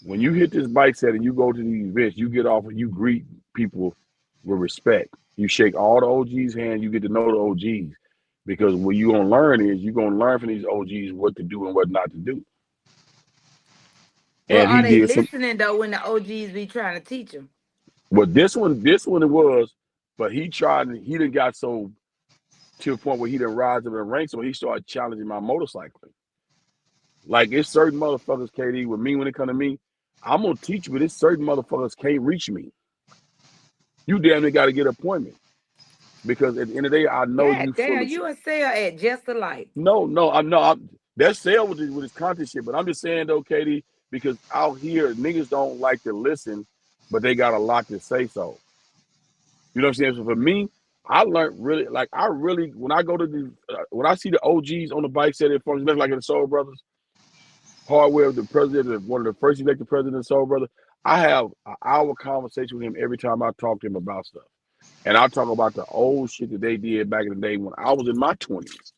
when you hit this bike set and you go to these events, you get off and you greet people with respect. You shake all the OGs' hand. You get to know the OGs because what you're gonna learn is you're gonna learn from these OGs what to do and what not to do. But And are he they did some. listening though when the OGs be trying to teach them? Well, this one it was, but he tried. He done got so to a point where he didn't rise up in the ranks, so he started challenging my motorcycling. Like, it's certain motherfuckers, KD, with me when it come to me, I'm gonna teach you, but it's certain motherfuckers can't reach me. You damn near got to get an appointment because at the end of the day, I know you God full damn, of shit. you a sell at just a light. No, no, I'm no. That's sale with his content shit, but I'm just saying though, Katie, because out here niggas don't like to listen, but they got a lot to say. So you know what I'm saying. So for me, I learned really like I really when I go to the when I see the OGs on the bike set in front, like in the Soul Brothers, Hardware, the president, one of the first elected presidents of Soul Brothers. I have an hour conversation with him every time I talk to him about stuff. And I talk about the old shit that they did back in the day when I was in my 20s.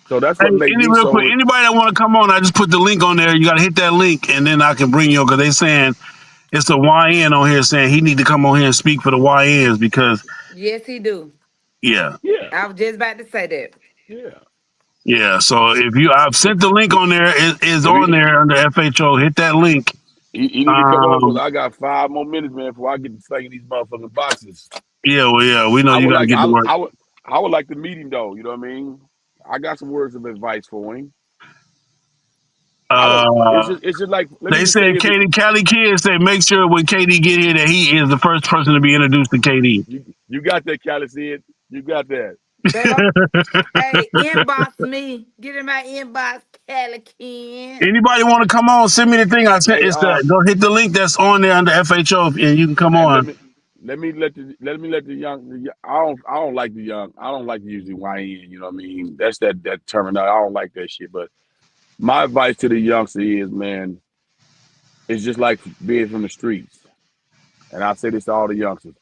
So that's Hey, what make any me real quick, so. anybody that want to come on, I just put the link on there. You got to hit that link, and then I can bring you because they saying it's a YN on here saying he need to come on here and speak for the YNs because Yes, he do. yeah, Yeah, I was just about to say that. yeah. yeah. So if you, I've If sent the link on there. It is if on he there under FHO. Hit that link. he need to come on because Um, I got 5 more minutes, man, before I get to slinging these motherfucking boxes. yeah, well, yeah, we know I you would got to like get to work. I would like to meet him though. You know what I mean? I got some words of advice for him. I would. Uh, It's just like let me they just say said this. Katie, Cali kids say make sure when KD get here that he is the first person to be introduced to KD. You got that, Cali said. You got that. Baby, hey, inbox me. Get in my inbox, Calican. Anybody want to come on? Send me the thing. I sent. Hey, It's the go hit the link that's on there under FHO, and you can come and let on. me let the young. I don't like the young. I don't like to use the YN. You know what I mean? That's that terminology. I don't like that shit. But my advice to the youngster is, man, it's just like being from the streets. And I say this to all the youngsters.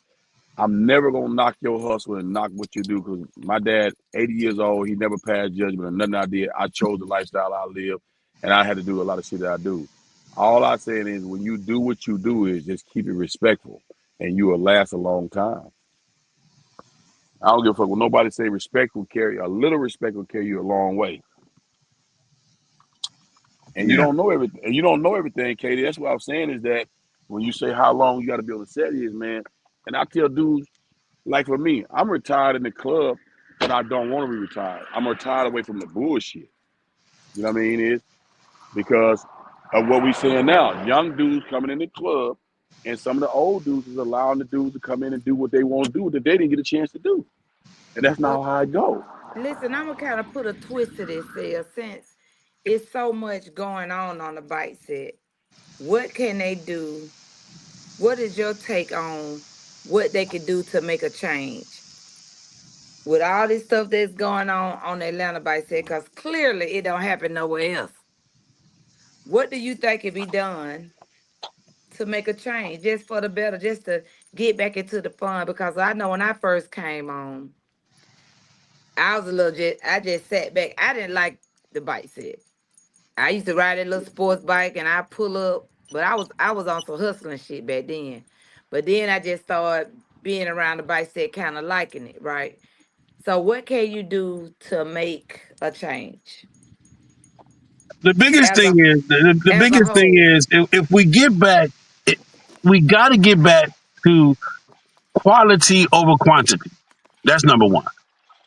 I'm never gonna knock your hustle and knock what you do because my dad, 80 years old, he never passed judgment on nothing I did. I chose the lifestyle I live, and I had to do a lot of shit that I do. All I'm saying is, when you do what you do, is just keep it respectful, and you will last a long time. I don't give a fuck what nobody say. Respect will carry a little respect will carry you a long way. And you Yeah. don't know everything. And you don't know everything, Katie. That's what I'm saying is that when you say how long you got to be able to set is, man. And I tell dudes, like for me, I'm retired in the club, but I don't want to be retired. I'm retired away from the bullshit. You know what I mean? Is because of what we saying now. Young dudes coming in the club, and some of the old dudes is allowing the dudes to come in and do what they want to do that they didn't get a chance to do. And that's Well, not how it go. listen, I'm gonna kind of put a twist to this there since it's so much going on the bike set. What can they do? What is your take on what they could do to make a change with all this stuff that's going on the Atlanta bike set? Because clearly it don't happen nowhere else. What do you think could be done to make a change, just for the better, just to get back into the fun? Because I know when I first came on, I was a little I just sat back. I didn't like the bike set. I used to ride a little sports bike and I pull up, but I was on some hustling shit back then. But then I just started being around the bike set, kind of liking it, right? So what can you do to make a change The biggest as thing a is the as a biggest thing whole? is if we get back, it, we got to get back to quality over quantity. That's number one.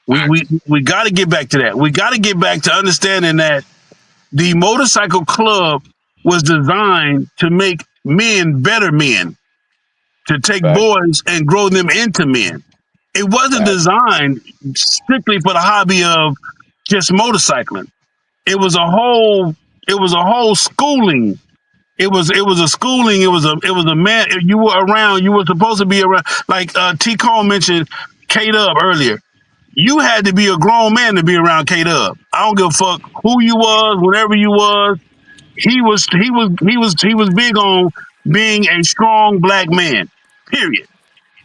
We we Facts. we got to get back to that. We got to get back to understanding that the motorcycle club was designed to make men better men, to take Facts. boys and grow them into men. It wasn't Facts. designed strictly for the hobby of just motorcycling. It was a whole schooling It was a schooling. It was a man. You were around. You were supposed to be around. Like T. Cole mentioned, K Dub earlier. You had to be a grown man to be around K Dub. I don't give a fuck who you was, whatever you was. He was big on being a strong black man. Period.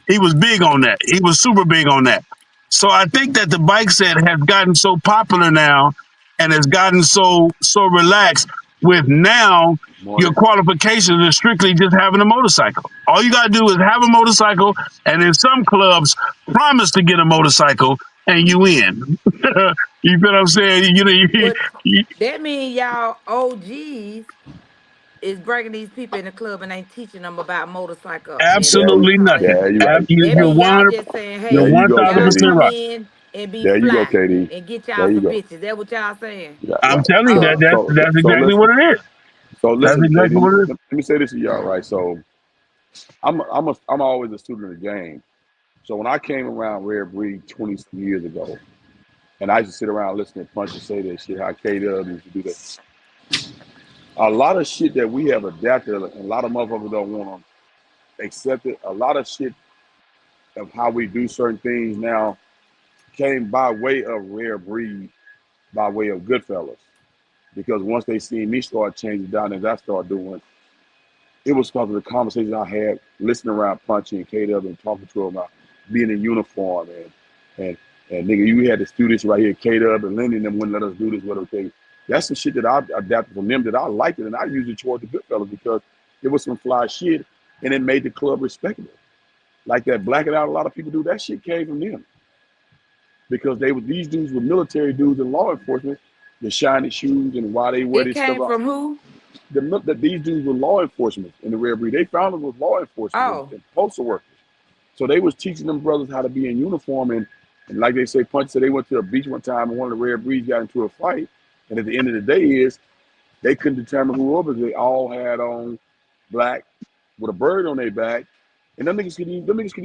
He was big on that. He was super big on that. So I think that the bike set has gotten so popular now and has gotten so relaxed with now your Morning. qualifications are strictly just having a motorcycle. All you gotta do is have a motorcycle, and in some clubs promise to get a motorcycle and you in. You feel what I'm saying? What You, that mean y'all OGs is bringing these people in the club and ain't teaching them about motorcycle and There, absolutely nothing. precautions. there you right. You- That You're mean y'all one just saying, you're There hey, you one go, thousand y'all percent KD. come right. in and be There you go, fly KD. and get y'all There you some go. bitches. That what y'all saying? Yeah, I'm right. telling you that So Oh, that's so that's so exactly what listen. it is. So That's listen, exactly KD. what it is. Let me say this to y'all, right? So I'm always a student of the game. So when I came around Rare Breed 20 years ago, and I used to sit around listening to Punch and say that shit, how K Dub used to do that. A lot of shit that we have adapted, and a lot of motherfuckers don't want to accept it. A lot of shit of how we do certain things now came by way of Rare Breed, by way of Goodfellas. Because once they seen me start changing down as I started doing, it was because of the conversations I had listening around Punchy and K Dub and talking to them about being in uniform and and nigga, you had to do this right here, K Dub and Lenny and them wouldn't let us do this, what okay. That's some shit that I adapted from them that I liked it and I used it towards the Goodfellas because it was some fly shit and it made the club respectable. Like that blacking out a lot of people do, that shit came from them. Because they were these dudes were military dudes in law enforcement, the shiny shoes and why they wear it this stuff came out. from who? That these dudes were law enforcement in the Rare Breed. They found them with law enforcement Oh, and postal workers. So they was teaching them brothers how to be in uniform and like they say, Punch said they went to a beach one time and one of the Rare Breeds got into a fight. And at the end of the day is they couldn't determine who it was. They all had on black with a bird on their back. And them niggas could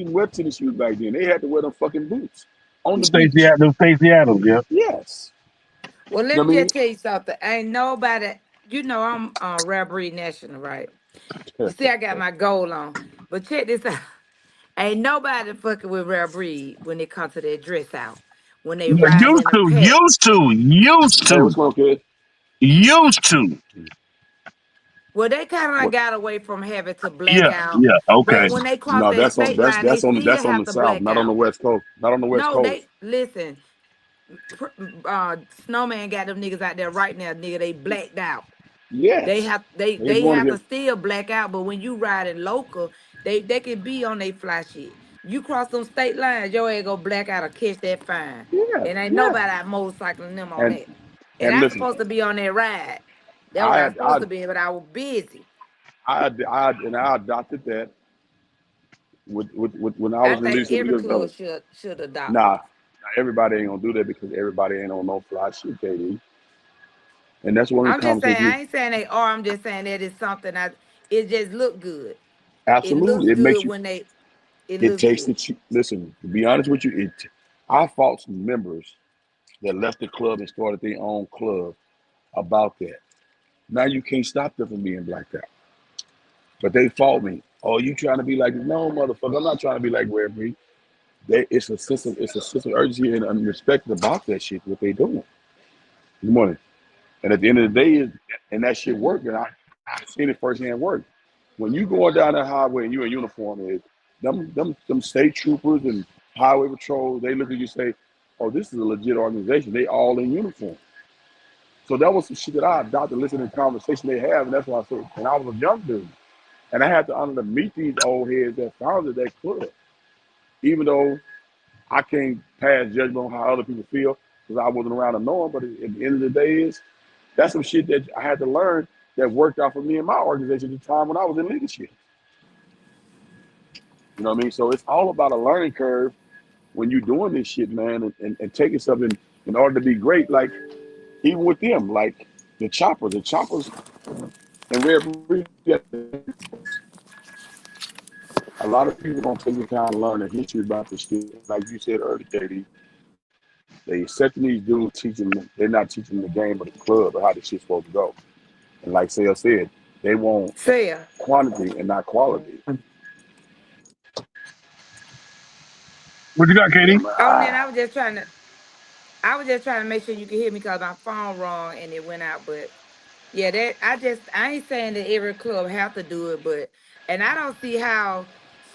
even wear tennis shoes back then. They had to wear them fucking boots on the beach. Stacey Adams, yeah. Yes. well, You let know me what I just mean? tell you something. Ain't nobody, I'm Rare Breed National, right? You see, I got my goal on. But check this out. Ain't nobody fucking with Rare Breed when it comes to their dress out. When they Yeah, riding in a pack. Hey, what's going on, kid? used to. Well, they kind of like What? got away from having to black Yeah, out. yeah, But okay. when they cross No, that that's on state line, they still that's on have the to south, black not on the out. west coast. Not on the west No, coast. they listen. pr- Snowman got them niggas out there right now, nigga. They blacked out. They Yes. have they They they want have to to get still black out, but when you riding local, they can be on they fly shit. You cross them state lines, your ass go black out or catch that fine. yeah, And ain't yeah. nobody out motorcycling them on And that. And and I listen, supposed to be on that ride. That what I I had supposed to be, but I was busy. I adopted that with when I I was think released with the every club Goodfellas. should adopt Nah, it. everybody ain't gonna do that because everybody ain't on no fly shit, KD. And that's one of the I'm just saying, conversations. I ain't saying they are. I'm just saying that it's something it just look good. It looks Absolutely, it makes good you. when it It look takes good. the listen. To be honest with you, it. I fought some members that left the club and started their own club about that. Now you can't stop them from being blacked out. But they fought me. Oh, you trying to be like no motherfucker? I'm not trying to be like Rare Breed. It's a sense of urgency and respect about that shit. What they doing. Good morning. And at the end of the day, and that shit worked. And I seen it firsthand work. When you going down that highway and you in uniform, is them state troopers and highway patrols. They look at you and say, "Oh, this is a legit organization. They all in uniform." So that was some shit that I adopted, listening to the conversation they have, and that's why I said. And I was a young dude, and I had to honor to meet these old heads that founded that club, even though I can't pass judgment on how other people feel because I wasn't around to know them. But at the end of the day, is that's some shit that I had to learn that worked out for me and my organization at the time when I was in leadership. You know what I mean? So it's all about a learning curve when you're doing this shit, man, and taking something in order to be great. Like even with them, like the choppers, and Red Breed, a lot of people don't take the time to learn the history about this shit. Like you said earlier, Katie, they accepting these dudes teaching them, they're not teaching the game of the club or how this shit's supposed to go. And like Sale said, They want Say, quantity and not quality. What you got, Yeah, Katie? man. oh, and then I was just trying to make sure you could hear me because my phone rung and it went out. But yeah, I ain't saying that every club have to do it, but and I don't see how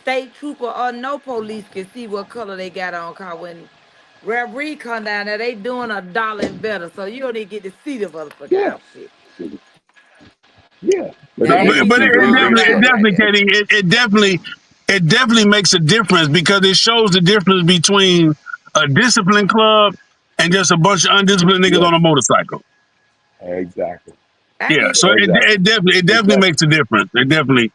state trooper or no police can see what color they got on. Cause when Reverie come down there, they doing $1 and better, so you don't even get to see the motherfucking Yeah, outfit. yeah. But Now No, they they ain't be but see, too but bugged it out right definitely, there. Katie, it definitely makes a difference because it shows the difference between a disciplined club and just a bunch of undisciplined niggas yes, on a motorcycle. exactly, I Yeah, get so it. exactly, it definitely exactly. makes a difference. It definitely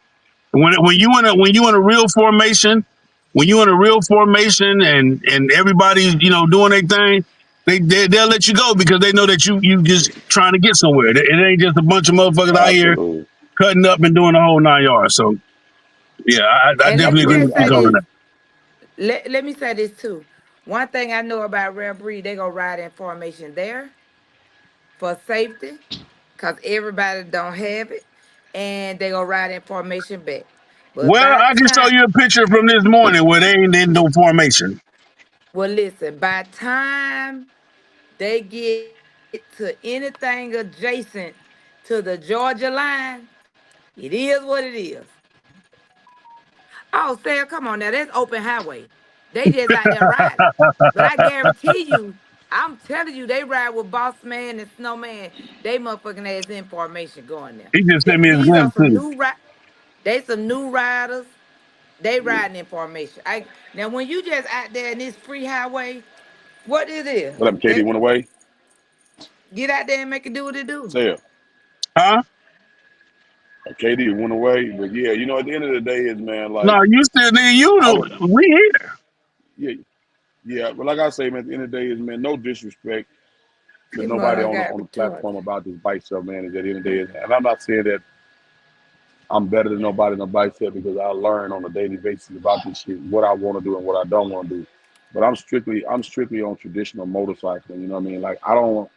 when you in a real formation, when you in a real formation and everybody's doing their thing, they'll let you go because they know that you just trying to get somewhere. It ain't just a bunch of motherfuckers out here Absolutely. cutting up and doing the whole 9 yards. So yeah, I And let definitely me agree Yeah, just with you say on this. that. Let me say this too. One thing I know about Rare Breed, they gonna ride in formation there for safety, cause everybody don't have it, and they gonna ride in formation back. But Well, by I can show time, you a picture from this morning where they ain't in no formation. well, listen, by time they get to anything adjacent to the Georgia line, it is what it is. Oh, Sarah, come on now. That's open highway. They just out there riding. But I guarantee you, I'm telling you, they ride with Boss Man and Snowman. They motherfucking ass in formation going there. He just sent me his These are gun some too. they some new riders. They riding in formation. I now when you just out there in this free highway, what it is? what happened? Katie That went away. get out there and make it do what it do. Say it. Huh? Katie went away. But yeah, at the end of the day, is man, like No, you still nigga, I would, we here. yeah, yeah. But like I say, man, at the end of the day, is man, no disrespect to This nobody mother on got the retarded. platform about this bike stuff, man. Is at the end of the day, and I'm not saying that I'm better than nobody in the bike stuff because I learn on a daily basis about this shit, what I want to do and what I don't want to do. But I'm strictly on traditional motorcycling. You know what I mean? Like I don't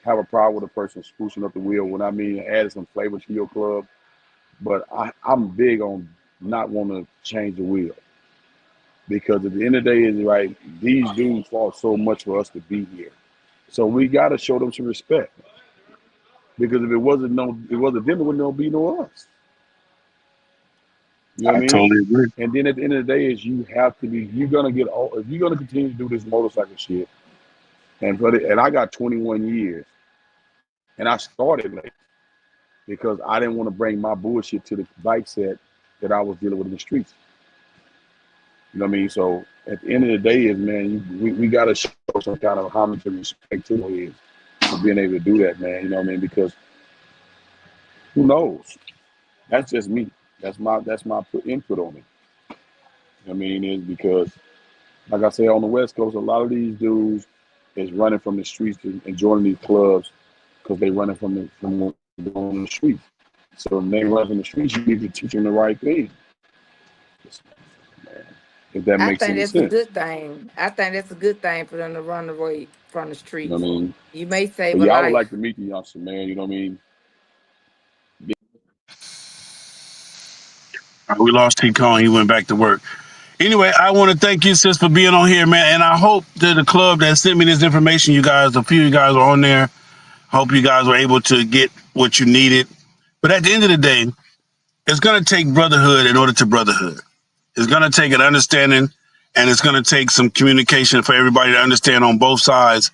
have a problem with a person sprucing up the wheel when I mean adding some flavor to your club. But I'm big on not wanting to change the wheel because at the end of the day, is right. These dudes fought so much for us to be here, so we got to show them some respect because if it wasn't them, it wouldn't be no us. You know I what I mean? totally agree. And then at the end of the day, is you have to be. You're gonna get old if you're gonna continue to do this motorcycle shit. And I got 21 years, and I started late because I didn't want to bring my bullshit to the bike set that I was dealing with in the streets. You know what I mean? So at the end of the day, is man, we got to show some kind of homage and respect to the for being able to do that, man. You know what I mean? Because who knows? That's just me. That's my input on it. You know what I mean, is because like I say on the West Coast, a lot of these dudes is running from the streets and joining these clubs because they running from on the streets. So when they run from the streets, you need to teach them the right thing. If that I makes think any that's a sense. good thing. I think that's a good thing for them to run away from the You know streets. what I mean? You may But save a yeah, I would like life. to meet the youngster, man. You know what I mean? We lost T Cone. He went back to work. Anyway, I want to thank you, sis, for being on here, man. And I hope that the club that sent me this information, you guys, a few of you guys are on there. Hope you guys were able to get what you needed. But at the end of the day, it's going to take brotherhood in order to brotherhood. It's going to take an understanding and it's going to take some communication for everybody to understand on both sides,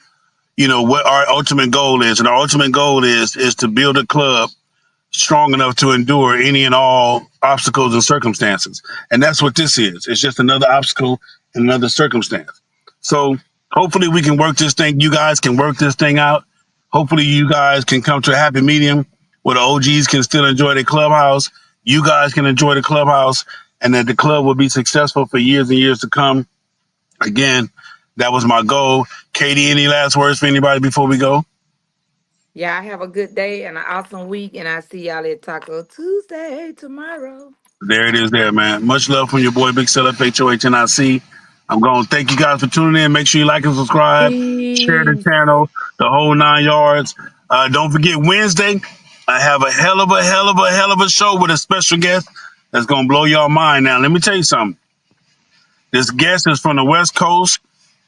what our ultimate goal is. And our ultimate goal is to build a club strong enough to endure any and all obstacles and circumstances. And that's what this is. It's just another obstacle and another circumstance. So hopefully we can work this thing. You guys can work this thing out. Hopefully you guys can come to a happy medium where the OGs can still enjoy the clubhouse. You guys can enjoy the clubhouse and that the club will be successful for years and years to come. Again, that was my goal. Katie, any last words for anybody before we go? Y'all have a good day and an awesome week, and I see y'all at Taco Tuesday tomorrow. There it is there, man. Much love from your boy, Big Setup HOHNIC. I'm going to thank you guys for tuning in. Make sure you like and subscribe, share the Peace. channel, the whole 9 yards. Don't forget Wednesday. I have a hell of a show with a special guest that's gonna blow y'all mind. Now, let me tell you something. This guest is from the West Coast,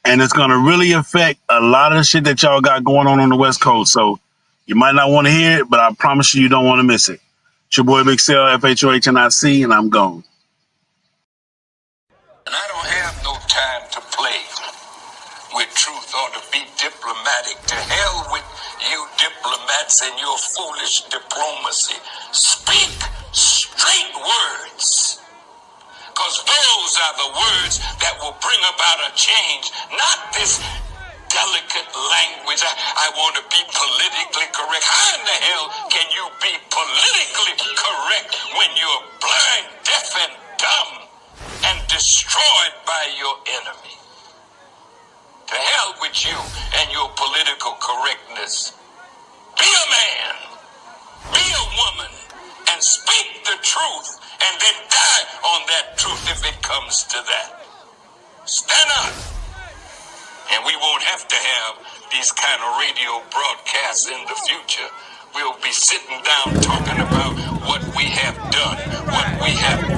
and it's gonna really affect a lot of the shit that y'all got going on the West Coast. So you might not want to hear it, but I promise you don't want to miss it. It's your boy Big Cell, FHOHNIC, and I'm gone. And I don't have no time to play with truth or to be diplomatic. To hell with you diplomats and your foolish diplomacy. Speak straight words. Because those are the words that will bring about a change. Not this delicate language. I want to be politically correct. How in the hell can you be politically correct when you're blind, deaf, and dumb and destroyed by your enemy? To hell with you and your political correctness. Be a man, be a woman, and speak the truth, and then die on that truth if it comes to that. Stand up, and we won't have to have these kind of radio broadcasts in the future. We'll be sitting down talking about what we have done, what we have